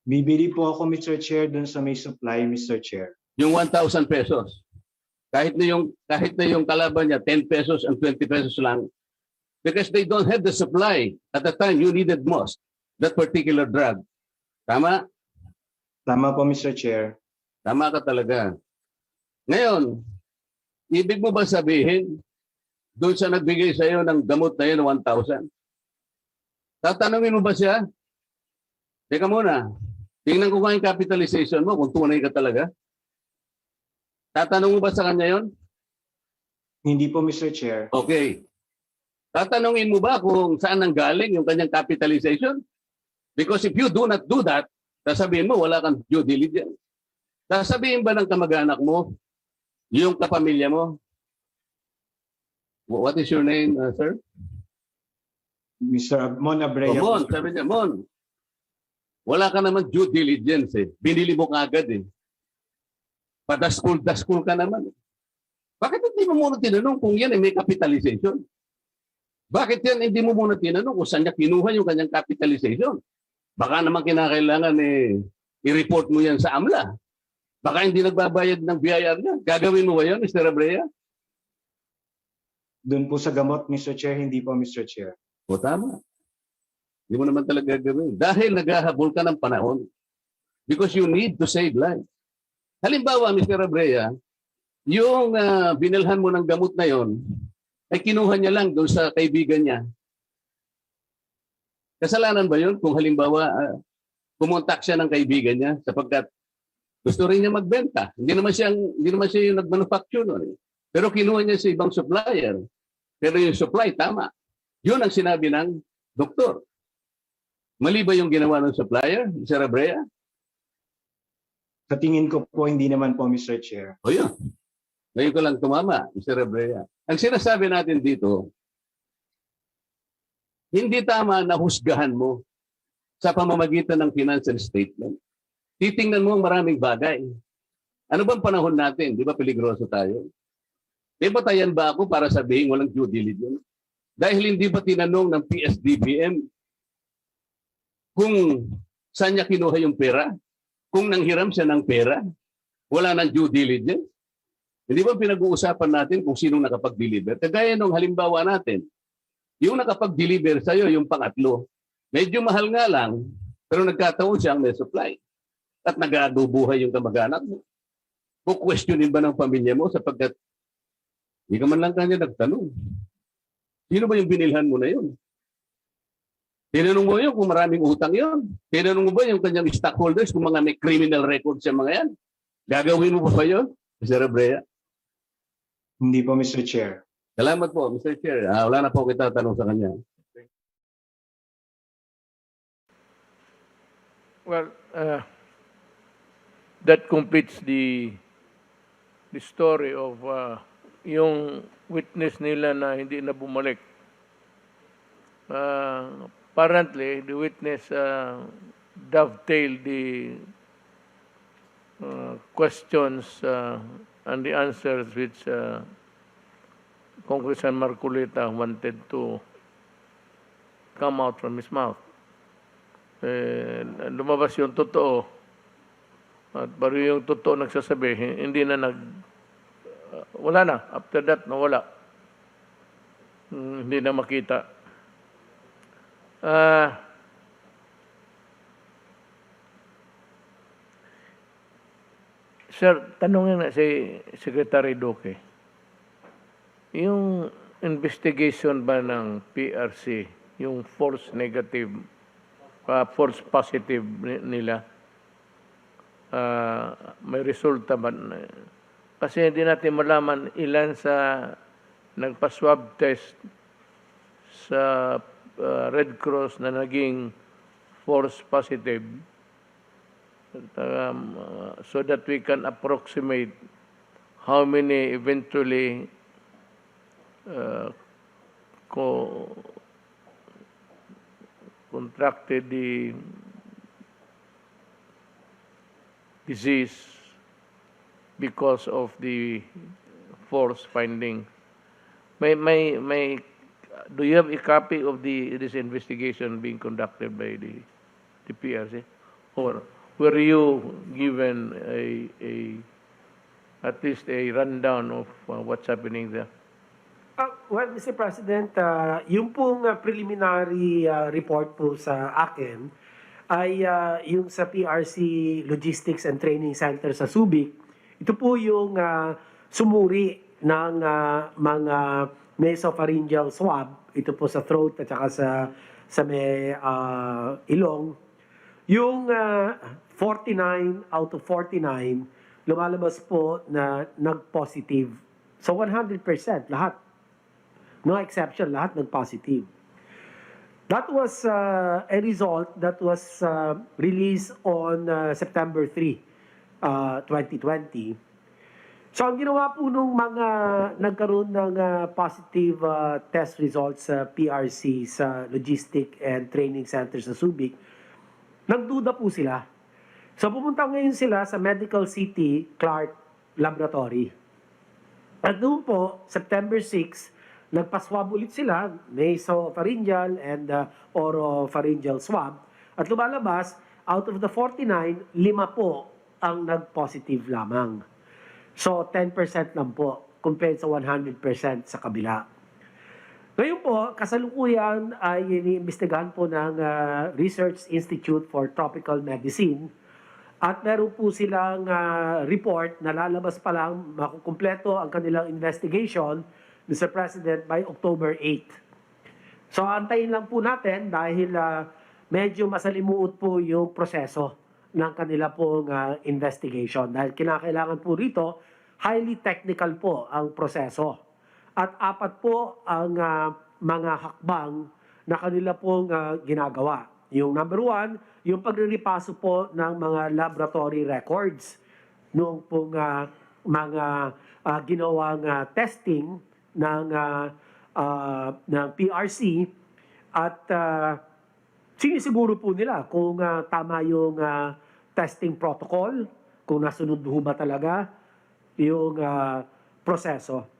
Bibili po ako, Mr. Chair, dun sa may supply, Mr. Chair. Yung 1,000 pesos. Kahit na yung kalaban niya, 10 pesos and 20 pesos lang. Because they don't have the supply at the time you needed most. That particular drug. Tama? Tama po, Mr. Chair. Tama ka talaga. Ngayon, ibig mo ba sabihin, doon sa nagbigay sa iyo ng gamot na yun, 1,000? Tatanungin mo ba siya? Teka muna, tingnan ko nga yung capitalization mo kung tunay ka talaga. Tatanong mo ba sa kanya yon? Hindi po, Mr. Chair. Okay. Tatanungin mo ba kung saan nanggaling yung kanyang capitalization? Because if you do not do that, sasabihin mo wala kang due diligence. Sasabihin ba ng kamag-anak mo, yung kapamilya mo, what is your name, sir? Mr. Mon Abrea. Mon, sabi niya, Mon, wala ka naman due diligence eh. Binili mo kagad eh. Padaskul-daskul ka naman. Bakit hindi mo muna tinanong kung yan ay may capitalization? Bakit yan hindi mo muna tinanong kung saan niya kinuha yung kanyang capitalization? Baka naman kinakailangan i-report mo yan sa AMLA. Baka hindi nagbabayad ng BIR niya. Gagawin mo ba yan, Mr. Abrea? Doon po sa gamot, Mr. Chair, hindi po, Mr. Chair. O tama. Hindi mo naman talaga gagawin. Dahil naghahabol ka ng panahon. Because you need to save lives. Halimbawa, Mr. Abrea, yung binilhan mo ng gamot na yon, ay kinuha niya lang doon sa kaibigan niya. Kasalanan ba yun kung halimbawa kumontak siya ng kaibigan niya sapagkat gusto rin niya magbenta? Hindi naman siya yung nag-manufacture nun. Pero kinuha niya sa ibang supplier. Pero yung supply, tama. Yun ang sinabi ng doktor. Mali ba yung ginawa ng supplier, Mr. Abrea? Sa tingin ko po, hindi naman po, Mr. Chair. O yun. Ngayon ko lang tumama, Mr. Abrea. Ang sinasabi natin dito, hindi tama na husgahan mo sa pamamagitan ng financial statement. Titingnan mo ang maraming bagay. Ano bang panahon natin? Di ba peligroso tayo? Di ba tayan ba ako para sabihin walang due diligence? Dahil hindi ba tinanong ng PSDBM kung saan niya kinuha yung pera? Kung nanghiram siya ng pera? Wala ng due diligence? Hindi ba pinag-uusapan natin kung sinong nakapag-deliver? Kagaya nung halimbawa natin, yung nakapag-deliver sa'yo, yung pangatlo, medyo mahal nga lang, pero nagkataon siyang may supply. At nag-aabubuhay yung kamag-anak mo. Questionin ba ng pamilya mo sapagkat hindi ka man lang kanya nagtanong. Sino ba yung binilhan mo na yun? Tinanong mo yun kung maraming utang yun. Tinanong mo ba yung kanyang stockholders kung mga may criminal records yung mga yan? Gagawin mo ba yun, Mr. Abrea? Hindi po, Mr. Chair. Salamat po, Mr. Chair. Wala na po kita tanong sa kanya. Well, that completes the story of yung witness nila na hindi na bumalik. Apparently, the witness dovetailed the questions and the answers which Congressman Marcolita wanted to come out from his mouth. Lumabas yung totoo. At baru yung totoo nagsasabi, hindi na wala na. After that, nawala. Hindi na makita. Sir, tanongin na si Secretary Duque. Yung investigation ba ng PRC, yung false negative, false positive nila, may resulta ba? Kasi hindi natin malaman ilan sa nagpa-swab test sa Red Cross na naging false positive, so that we can approximate how many eventually contracted the disease because of the false finding. Do you have a copy of this investigation being conducted by the PRC, or were you given at least a rundown of what's happening there? Well, Mr. President, yung pong preliminary report po sa akin ay yung sa PRC Logistics and Training Center sa Subic. Ito po yung sumuri ng mga nasopharyngeal swab. Ito po sa throat at saka sa may ilong. Yung 49 out of 49 lumalabas po na nag-positive. So 100%, lahat. No exception, lahat nag-positive. That was a result that was released on September 3, 2020. So ang ginawa po nung mga nagkaroon ng positive test results sa PRC sa Logistic and Training Center sa Subic, nagduda po sila. So pumunta ngayon sila sa Medical City Clark Laboratory. At doon po, September 6, nagpa-swab ulit sila, nasopharyngeal and oropharyngeal swab. At lumalabas, out of the 49, 5 po ang nag-positive lamang. So 10% lang po compared sa 100% sa kabila. Ngayon po, kasalukuyan ay iniimbestigahan po ng Research Institute for Tropical Medicine at meron po silang report na lalabas pa lang, makukumpleto ang kanilang investigation, Mr. President, by October 8. So antayin lang po natin dahil medyo masalimuot po yung proseso ng kanila pong investigation. Dahil kinakailangan po rito, highly technical po ang proseso. At 4 po ang mga hakbang na kanila pong ginagawa. Yung number 1, yung pagriripaso po ng mga laboratory records noong pong mga ginawang testing ng PRC at sinisiguro po nila kung tama yung testing protocol, kung nasunod ho ba talaga yung proseso.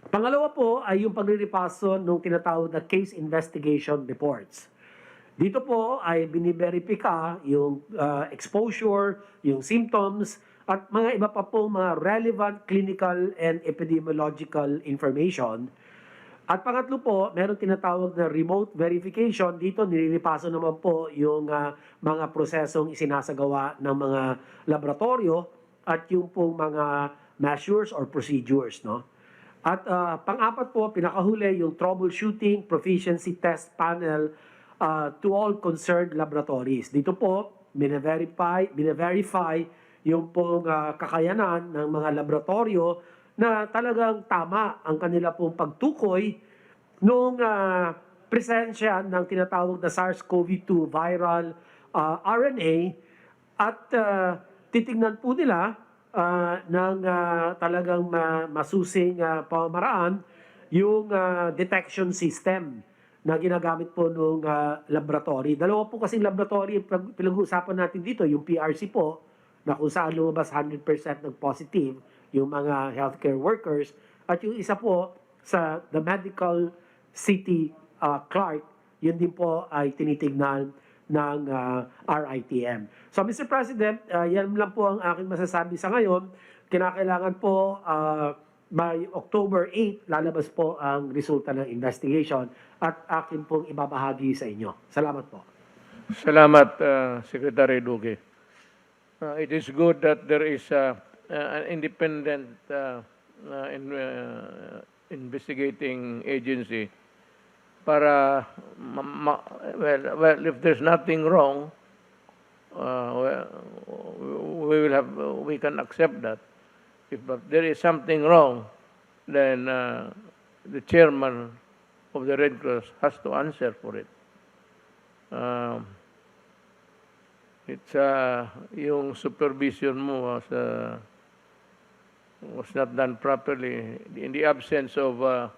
Pangalawa po ay yung pagriripaso ng tinatawag na case investigation reports. Dito po ay biniverifika yung exposure, yung symptoms, at mga iba pa po mga relevant clinical and epidemiological information. At pangatlo po, meron tinatawag na remote verification. Dito nililipaso naman po yung mga prosesong isinasagawa ng mga laboratorio at yung pong mga measures or procedures, no? At pang-apat po, pinakahuli yung troubleshooting proficiency test panel to all concerned laboratories. Dito po, bine-verify yung pong kakayanan ng mga laboratorio na talagang tama ang kanila pong pagtukoy nung presensya ng tinatawag na SARS-CoV-2 viral RNA at titignan po nila ng talagang masusing pamamaraan yung detection system na ginagamit po nung laboratory. Dalawa po kasing laboratory pinag-uusapan natin dito, yung PRC po, na kung saan lumabas 100% ng positive yung mga healthcare workers, at yung isa po sa the Medical City Clark, yun din po ay tinitignan ng RITM. So Mr. President, yan lang po ang aking masasabi sa ngayon. Kinakailangan po by October 8, lalabas po ang resulta ng investigation at akin pong ibabahagi sa inyo. Salamat po. Salamat, Secretary Duque. It is good that there is an independent investigating agency para, well, if there's nothing wrong, we can accept that. If there is something wrong, then the chairman of the Red Cross has to answer for it. It's yung supervision mo was not done properly in the absence of a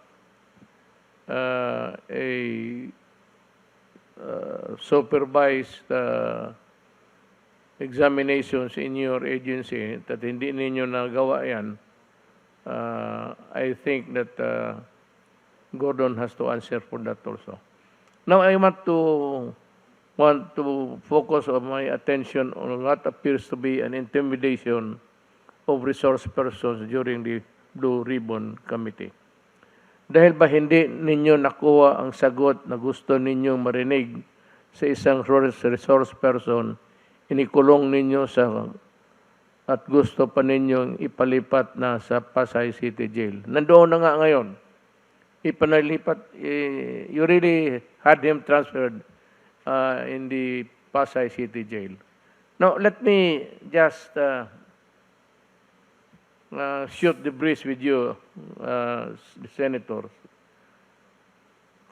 supervised examinations in your agency, that hindi ninyo nagawa yan. I think that Gordon has to answer for that also. Now I want to focus on my attention on what appears to be an intimidation of resource persons during the Blue Ribbon Committee. Dahil ba hindi ninyo nakuha ang sagot na gusto ninyong marinig sa isang resource person, inikulong ninyo at gusto pa ninyong ipalipat na sa Pasay City Jail? Nandoon na nga ngayon. Ipanalipat, you really had him transferred in the Pasay City Jail. Now, let me just shoot the breeze with you, the senators.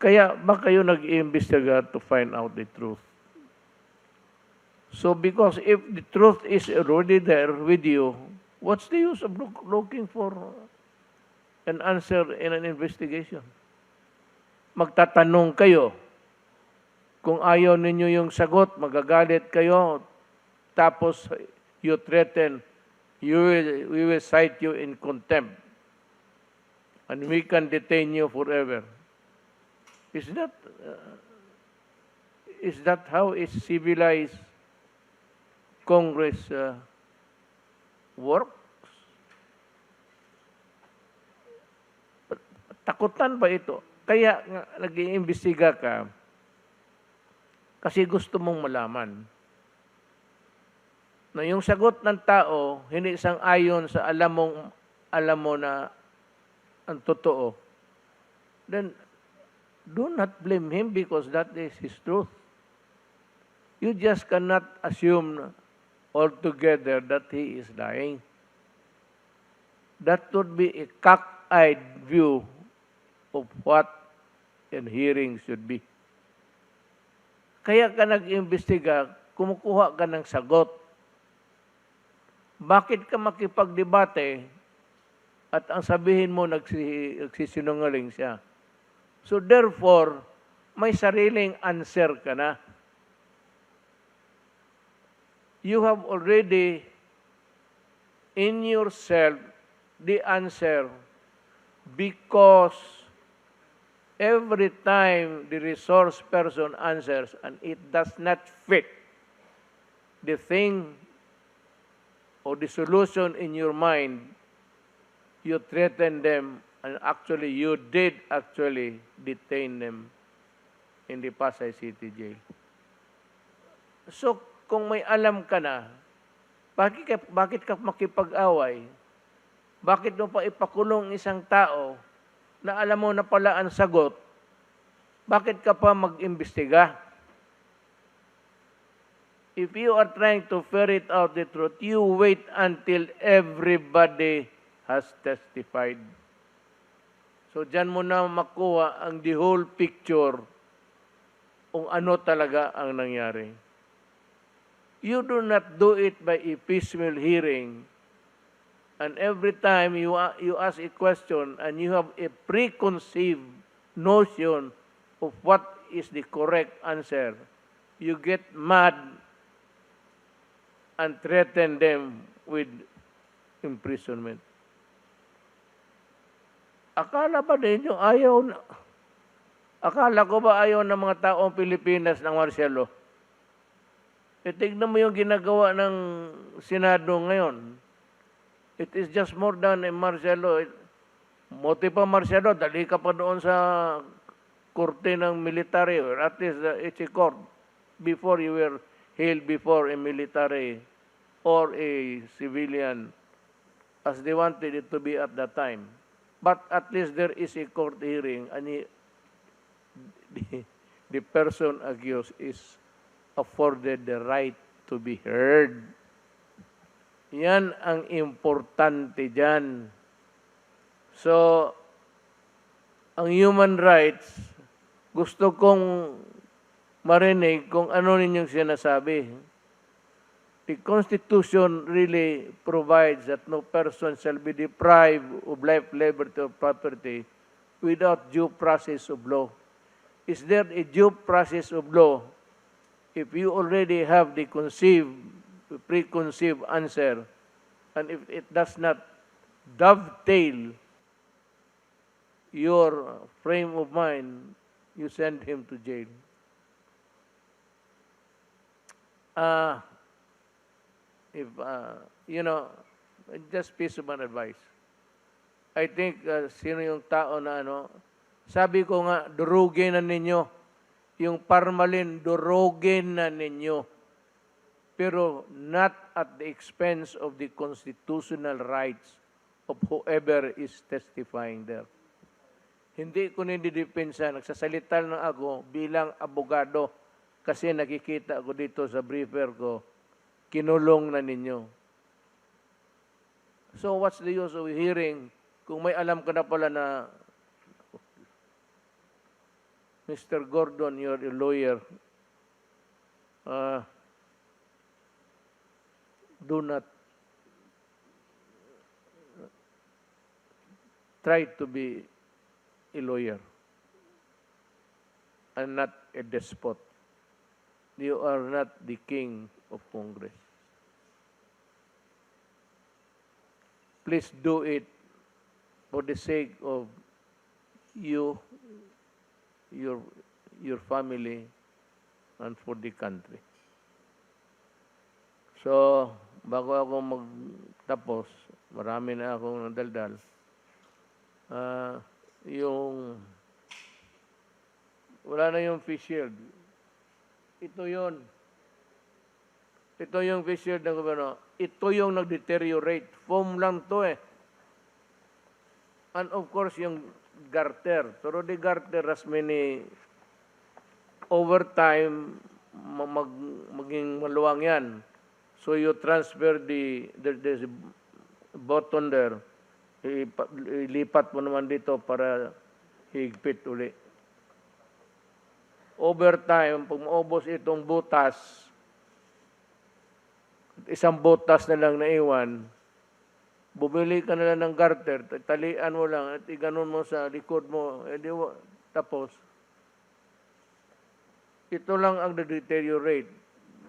Kaya ba kayo nag-iimbestiga to find out the truth? So because if the truth is already there with you, what's the use of looking for an answer in an investigation? Magtatanong kayo. Kung ayaw ninyo yung sagot, magagalit kayo. Tapos you threaten, we will cite you in contempt. And we can detain you forever. Is that how a civilized Congress works? Takutan ba ito? Kaya nga nag-iimbestiga ka kasi gusto mong malaman na yung sagot ng tao hindi sang-ayon sa alam mo na ang totoo. Then do not blame him because that is his truth. You just cannot assume altogether that he is lying. That would be a cockeyed view of what a hearing should be. Kaya ka nag-imbestiga, kumukuha ka ng sagot. Bakit ka makipagdebate at ang sabihin mo nagsisinungaling siya? So therefore, may sariling answer ka na. You have already in yourself the answer because every time the resource person answers and it does not fit the thing or the solution in your mind, you threaten them and actually you did actually detain them in the Pasay City Jail. So kung may alam ka na, bakit ka makipag-away? Bakit mo pa ipakulong isang tao na alam mo na pala ang sagot? Bakit ka pa mag-imbestiga? If you are trying to ferret out the truth, you wait until everybody has testified. So dyan mo na makuha ang the whole picture kung ano talaga ang nangyari. You do not do it by a piecemeal hearing. And every time you ask a question and you have a preconceived notion of what is the correct answer, you get mad and threaten them with imprisonment. Akala ba ninyo akala ko ba ayaw ng mga taong Pilipinas ng martial law? Tignan mo yung ginagawa ng Senado ngayon. It is just more than a martial law. Moti pa martial law, dali ka pa doon sa korte ng military, or at least it's a court, before you were held before a military or a civilian, as they wanted it to be at that time. But at least there is a court hearing, and the person accused is afforded the right to be heard. Yan ang importante dyan. So, ang human rights, gusto kong marinig kung ano ninyong sinasabi. The Constitution really provides that no person shall be deprived of life, liberty, or property without due process of law. Is there a due process of law if you already have the preconceived answer, and if it does not dovetail your frame of mind, you send him to jail? Just piece of advice. I think sino yung tao na sabi ko nga, durugin na ninyo. Yung parmalin, durugin na ninyo. Pero not at the expense of the constitutional rights of whoever is testifying there. Hindi ko ninidepensa, nagsasalita na ako bilang abogado kasi nakikita ko dito sa briefer ko, kinulong na ninyo. So what's the use of hearing kung may alam ka na pala na Mr. Gordon, you're a lawyer. Uh, do not try to be a lawyer and not a despot. You are not the king of Congress. Please do it for the sake of you, your, your family, and for the country. So, bago ako magtapos, marami na akong nadaldal. Yung wala na yung face shield. Ito yon. Ito yung face shield ng gobyerno. Ito yung nag-deteriorate. Foam lang to eh. And of course, yung garter. Pero the garter has many, over time, maging maluwang yan. So you transfer there's a button there. Ilipat mo naman dito para higpit uli. Over time, pag maubos itong butas, isang butas na lang naiwan, bumili ka na lang ng garter, talian mo lang at iganon mo sa likod mo, tapos, ito lang ang deteriorate.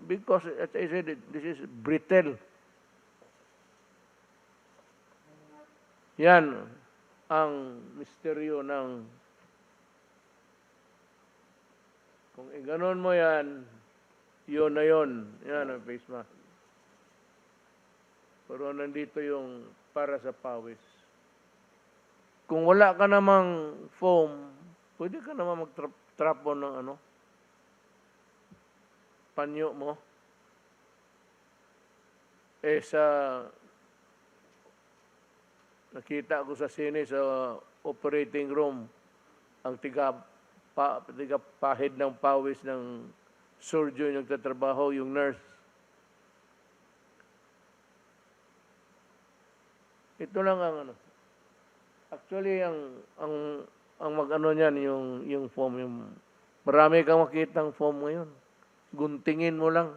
Because, as I said, this is brittle. Yan ang misteryo ng kung iganon mo yan, yun na yun. Yan ang face mask. Pero nandito yung para sa pawis. Kung wala ka namang foam, pwede ka naman mag-trapo ng panyo mo. Nakita ko sa sine sa operating room, ang pahid ng pawis ng surgeon yung nagtatrabaho, yung nurse. Ito lang ang Actually, ang mag-ano niyan, yung foam, marami kang makitang foam ngayon. Guntingin mo lang.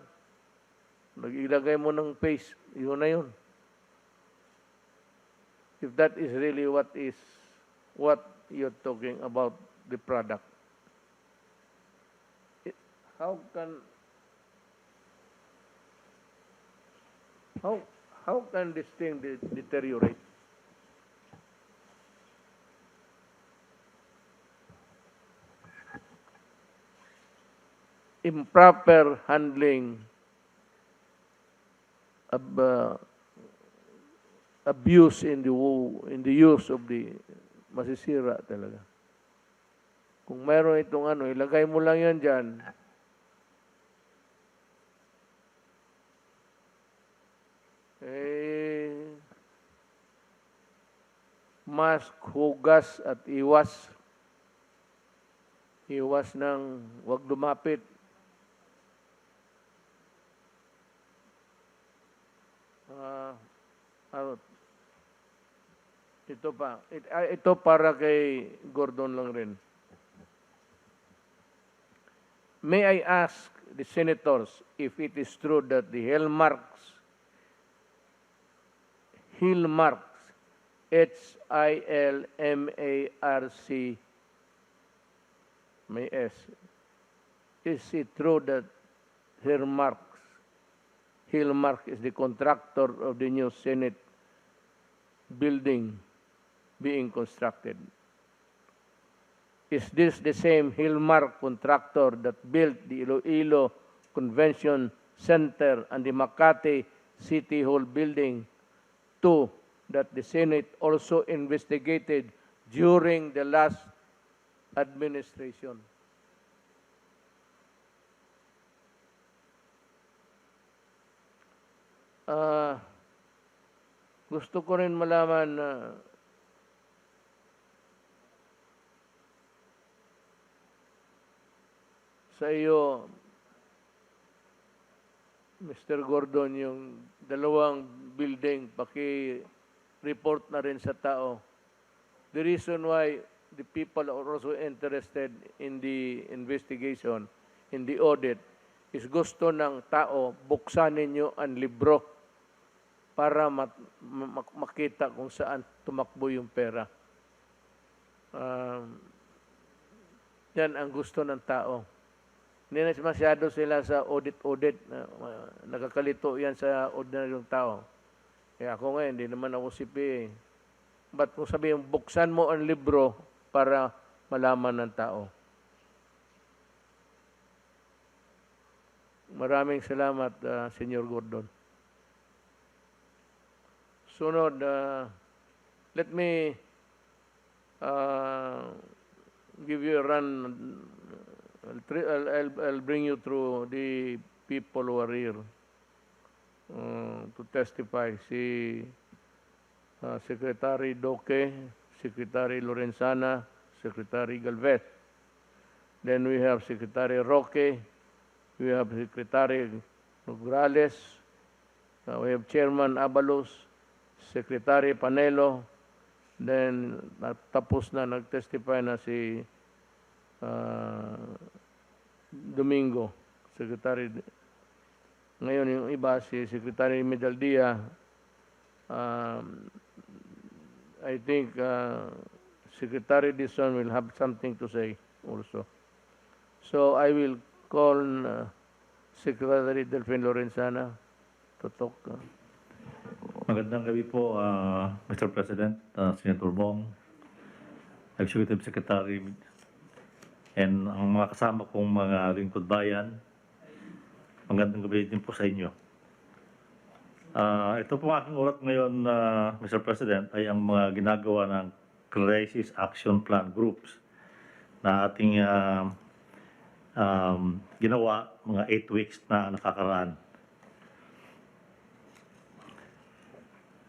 Nag-ilagay mo ng paste, yun na yun. If that is really what you're talking about the product. How can this thing deteriorate? Improper handling of abuse in the use of the masisira talaga. Kung mayroon itong ilagay mo lang yan dyan. Mask, hugas at iwas. Iwas ng wag lumapit. Ito pa. Ito para kay Gordon lang rin. May I ask the senators if it is true that the hallmarks, Hilmarks, may S, is it true that Hillmark is the contractor of the new Senate building being constructed? Is this the same Hillmark contractor that built the Iloilo Convention Center and the Makati City Hall building, two that the Senate also investigated during the last administration? Gusto ko rin malaman na sa iyo, Mr. Gordon, yung dalawang building, paki-report na rin sa tao. The reason why the people are also interested in the investigation, in the audit, is gusto ng tao buksan ninyo ang libro para makita kung saan tumakbo yung pera. Yan ang gusto ng tao. Hindi na masyado sila sa audit-audit. Nakakalito yan sa ordinaryong tao. Kaya ako ngayon, hindi naman ako CPA. But kung sabihin, buksan mo ang libro para malaman ng tao. Maraming salamat, Senyor Gordon. Sunod, let me give you a run. I'll bring you through the people who are here to testify. Si Secretary Doque, Secretary Lorenzana, Secretary Galvez. Then we have Secretary Roque, we have Secretary Nograles, we have Chairman Abalos, Secretary Panelo, then tapos na, nag-testify na si Domingo, Secretary. Ngayon yung iba, si Secretary Medaldia, I think Secretary Dison will have something to say also. So I will call Secretary Delphine Lorenzana to talk. Magandang gabi po, Mr. President, Senator Bong, Executive Secretary, and ang mga kasama kong mga lingkod bayan. Magandang gabi din po sa inyo. Ito po aking ulat ngayon, Mr. President, ay ang mga ginagawa ng Crisis Action Plan Groups na ating ginawa mga 8 weeks na nakakaraan.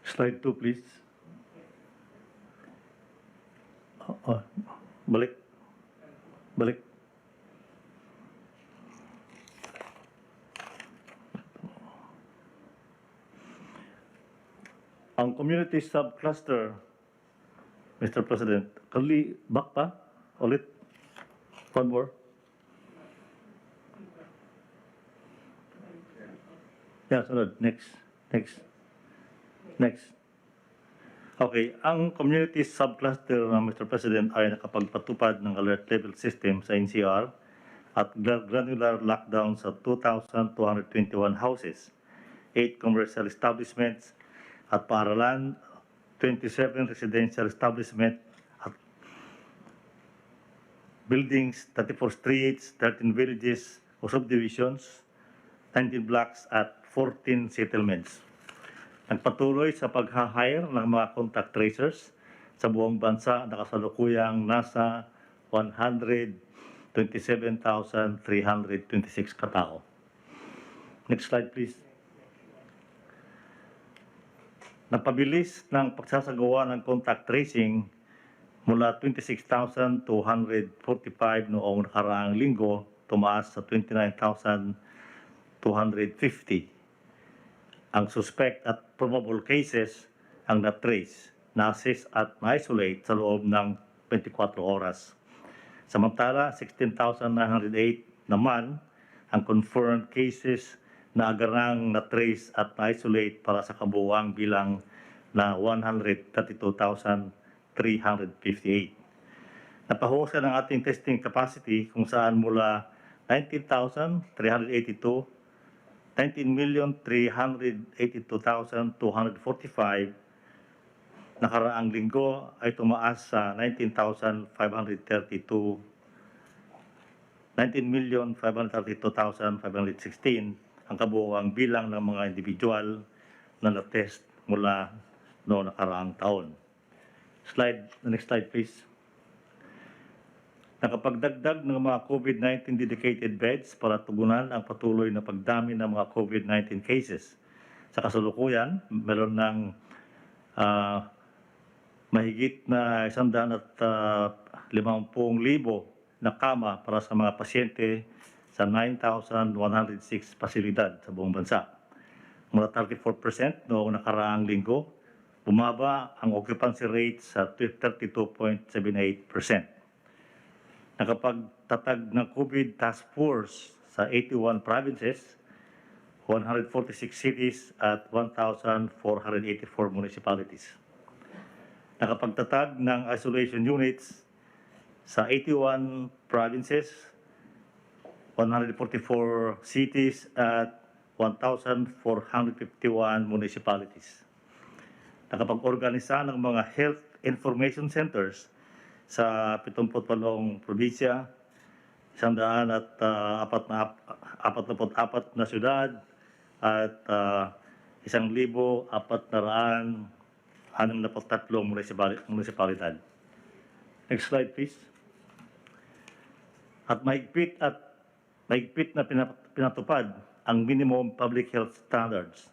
Slide 2, please. Balik. Ang community subcluster, Mr. President, back pa? Ulit? One more? Yeah, sunod. Next. Okay, ang community subcluster, Mr. President, ay nakapagpatupad ng alert level system sa NCR at granular lockdown sa 2,221 houses, 8 commercial establishments at paaralan, 27 residential establishment at buildings, 34 streets, 13 villages o subdivisions, 19 blocks at 14 settlements. Nagpatuloy sa pag-hire ng mga contact tracers sa buong bansa na kasalukuyang nasa 127,326 katao. Next slide, please. Napabilis ng pagsasagawa ng contact tracing mula 26,245 noong nakaraang linggo, tumaas sa 29,250. Ang suspect at probable cases ang na-trace, na-assess at na-isolate sa loob ng 24 oras. Samantala, 16,908 naman ang confirmed cases na agarang na-trace at na-isolate para sa kabuuang bilang na 132,358. Napahusay ng ating testing capacity kung saan mula 19,382, 19,382,245 nakaraang linggo ay tumaas sa 19,532,516 ang kabuuang bilang ng mga individual na na-test mula noong nakaraang taon. Next slide please. Nakapagdagdag ng mga COVID-19 dedicated beds para tugunan ang patuloy na pagdami ng mga COVID-19 cases. Sa kasalukuyan, meron ng mahigit na 150,000 na kama para sa mga pasyente sa 9,106 pasilidad sa buong bansa. Mula 34% noong nakaraang linggo Bumaba ang occupancy rate sa 32.78%. Nakapagtatag ng COVID Task Force sa 81 provinces, 146 cities at 1,484 municipalities. Nakapagtatag ng isolation units sa 81 provinces, 144 cities at 1,451 municipalities. Nakapag-organisa ng mga health information centers sa 78 probinsya, 144 na syudad at 1,463 munisipalidad. Next slide, please. At mahigpit na pinatupad ang minimum public health standards.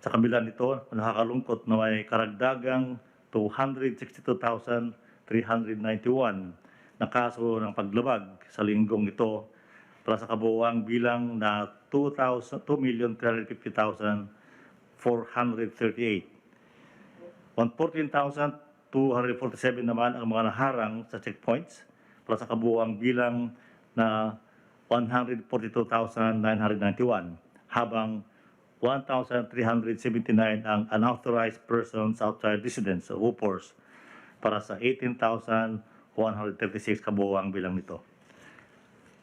Sa kabila nito, nakakalungkot na may karagdagang 262,391 na kaso ng paglabag sa linggong ito para sa kabuuang bilang na 2,350,438. 114,247 naman ang mga naharang sa checkpoints para sa kabuuang bilang na 142,991, habang 1,379 ang unauthorized persons outside residence o UPORs para sa 18,136 kabuuang bilang nito.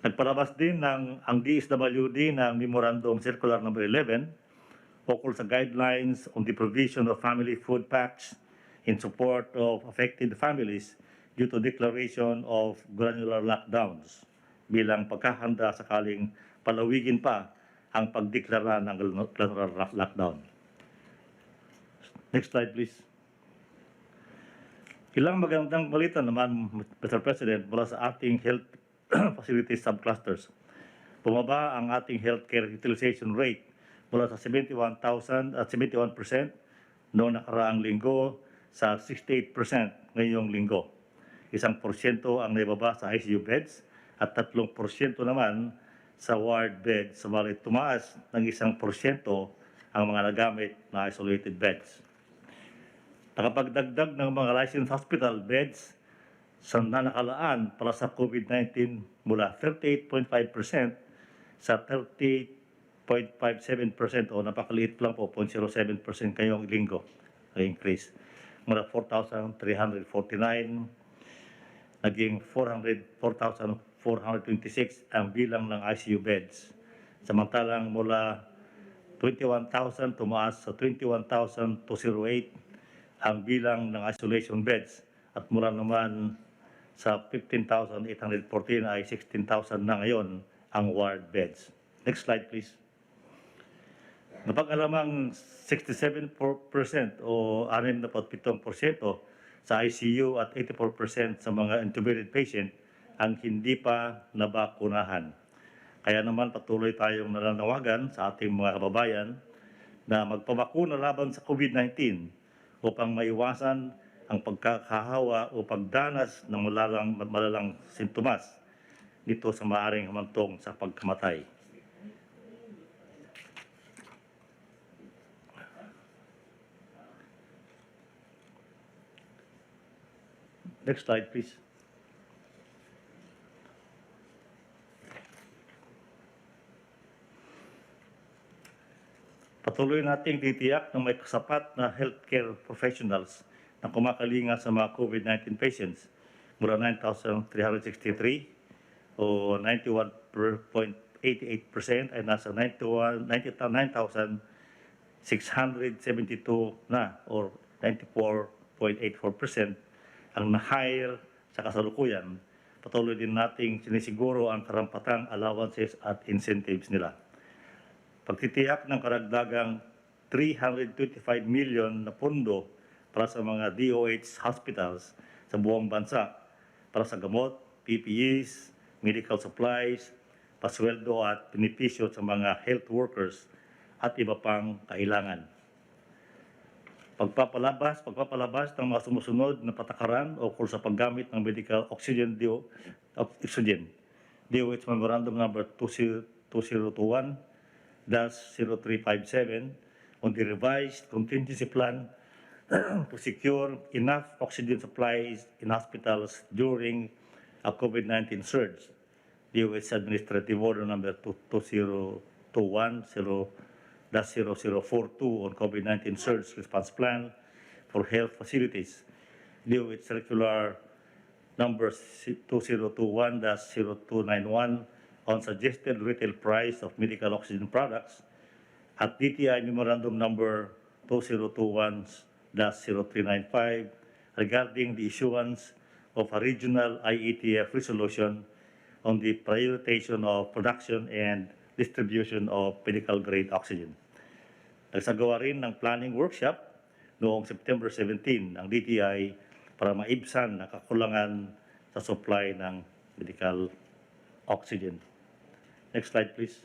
Nagpalabas din ang DSWD ng Memorandum Circular No. 11 ukol sa guidelines on the provision of family food packs in support of affected families due to declaration of granular lockdowns bilang pagkahanda sakaling palawigin pa ang pagdeklara ng granular lockdown. Next slide, please. Ilang magandang balita naman, Mr. President, mula sa ating health facility subclusters. Bumaba ang ating healthcare utilization rate mula sa 71% noong nakaraang linggo sa 68% ngayong linggo. 1% ang naibaba sa ICU beds at 3% naman sa ward beds, subalit tumaas ng 1% ang mga nagamit na isolated beds. Nakapagdagdag ng mga licensed hospital beds sa nakalaan para sa COVID-19 mula 38.5% sa 30.57% o napakaliit lang po, 0.07% ngayong linggo, increase. Mula 4,349, naging 4,426 ang bilang ng ICU beds. Samantalang mula 21,000 tumaas sa 21,208 ang bilang ng isolation beds at mula naman sa 15,814 ay 16,000 na ngayon ang ward beds. Next slide, please. Napag-alamang 67% o 67% sa ICU at 84% sa mga intubated patient ang hindi pa nabakunahan. Kaya naman patuloy tayong nananawagan sa ating mga kababayan na magpabakuna laban sa COVID-19 upang maiwasan ang pagkakahawa o pagdanas ng malalang sintomas dito sa maaaring humantong sa pagkamatay. Next slide, please. Patuloy nating titiyak na may kasapat na healthcare professionals na kumakalinga sa mga COVID-19 patients mula 9,363 o 91.88% ay nasa 9,672 na or 94.84% ang na-hire sa kasalukuyan. Patuloy din nating sinisiguro ang karampatang allowances at incentives nila. Pagtitiyak ng karagdagang 325 million na pondo para sa mga DOH hospitals sa buong bansa para sa gamot, PPEs, medical supplies, pasweldo at benepisyo sa mga health workers at iba pang kailangan. Pagpapalabas ng mga sumusunod na patakaran ukol sa paggamit ng medical oxygen DOH Memorandum Number 2021-0357 on the revised contingency plan to secure enough oxygen supplies in hospitals during a COVID-19 surge. DOH Administrative Order number 2021-0042 on COVID-19 surge response plan for health facilities. DOH Circular number 2021-0291 on suggested retail price of medical oxygen products, at DTI Memorandum number 2021-0395 regarding the issuance of a regional IETF resolution on the prioritization of production and distribution of medical grade oxygen. Nagsagawa rin ng planning workshop noong September 17 ang DTI para maibsan ang kakulangan sa supply ng medical oxygen. Next slide, please.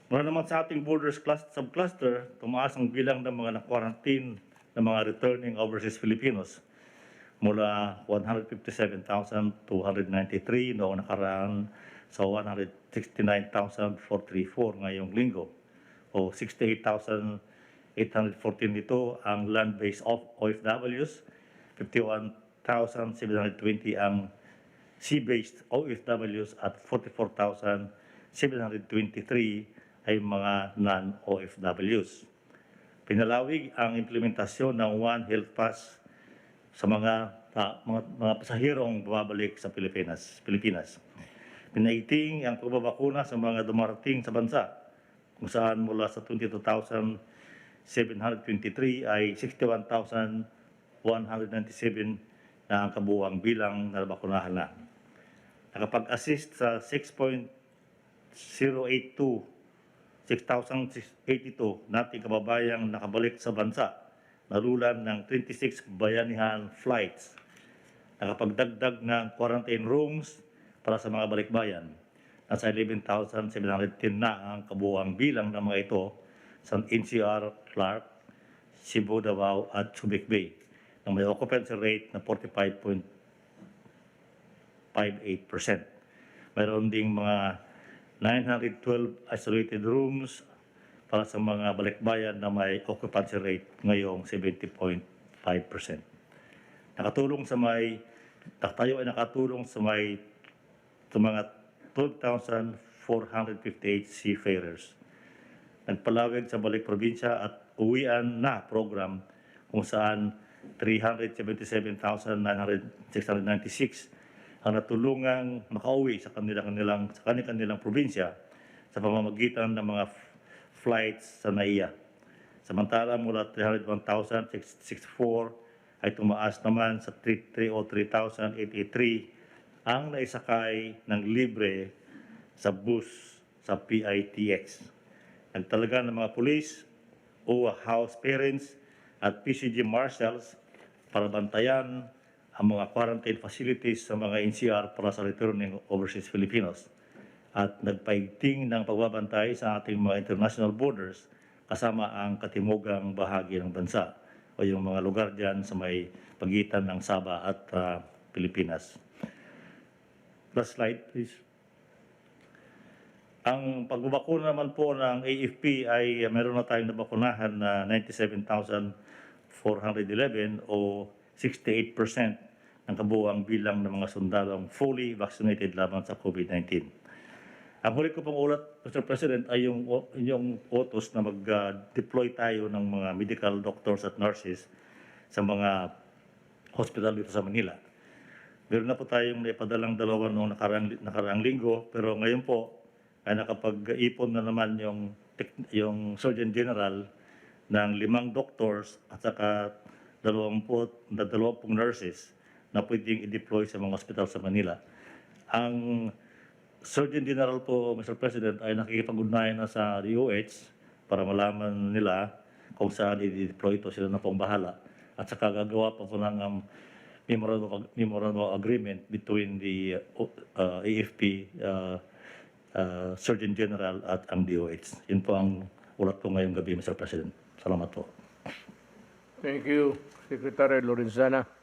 Mula naman sa ating borders subcluster, tumaas ang bilang ng mga na-quarantine ng mga returning overseas Filipinos mula 157,293 noong nakaraan sa 169,434 ngayong linggo, o 68,814 nito ang land-based OFWs, 51,720 ang sea-based OFWs at 44,723 ay mga non-OFWs. Pinalawig ang implementasyon ng One Health Pass sa mga pasahirong bumabalik sa Pilipinas. Pinaiting ang pagbabakuna sa mga dumarating sa bansa, kung saan mula sa 22,723 ay 61,197 na ang kabuuang bilang na nabakunahan na. Nakapag-assist sa 6,82 nating kababayang nakabalik sa bansa, nalulan ng 26 bayanihan flights. Nakapagdagdag ng quarantine rooms para sa mga balikbayan. Nasa 11,710 na ang kabuuang bilang ng mga ito sa NCR, Clark, Cebu, Davao at Subic Bay, na may occupancy rate na 45.58%. Mayroon ding mga 912 isolated rooms para sa mga balikbayan na may occupancy rate ngayong 70.5%. Tayo ay nakatulong sa mga 12,458 seafarers. Nagpalawig sa balik probinsya at uwian na program kung saan 377,696 ang natulungang makauwi sa kanilang probinsya sa pamamagitan ng mga flights sa NAIA. Samantala, mula 301,664 ay tumaas naman sa 303,883 ang naisakay ng libre sa bus sa PITX. Nagtalaga ng mga pulis, OWA house parents at PCG marshals para bantayan ang mga quarantine facilities sa mga NCR para sa returning overseas Filipinos, at nagpaigting ng pagbabantay sa ating mga international borders kasama ang katimugang bahagi ng bansa o yung mga lugar dyan sa may pagitan ng Sabah at Pilipinas. Last slide, please. Ang pagbabakuna naman po ng AFP ay meron na tayong nabakunahan na 97,411 o 68% ng kabuuang bilang ng mga sundalong fully vaccinated laban sa COVID-19. Ang huli ko pong ulat, Mr. President, ay yung utos na mag-deploy tayo ng mga medical doctors at nurses sa mga hospital dito sa Manila. Meron na po tayong naipadalang dalawa noong nakaraang linggo, pero ngayon po ay nakapag-ipon na naman yung Surgeon General ng 5 doctors at saka 20 nurses na pwedeng i-deploy sa mga hospital sa Manila. Ang Surgeon General po, Mr. President, ay nakikipag-ugnayan na sa DOH para malaman nila kung saan i-deploy ito. Sila na pong bahala. At saka gagawa pa po ng memorandum of agreement between the AFP, Surgeon General at ang DOH. Yun po ang ulat ko ngayong gabi, Mr. President. Salamat po. Thank you, Secretary Lorenzana.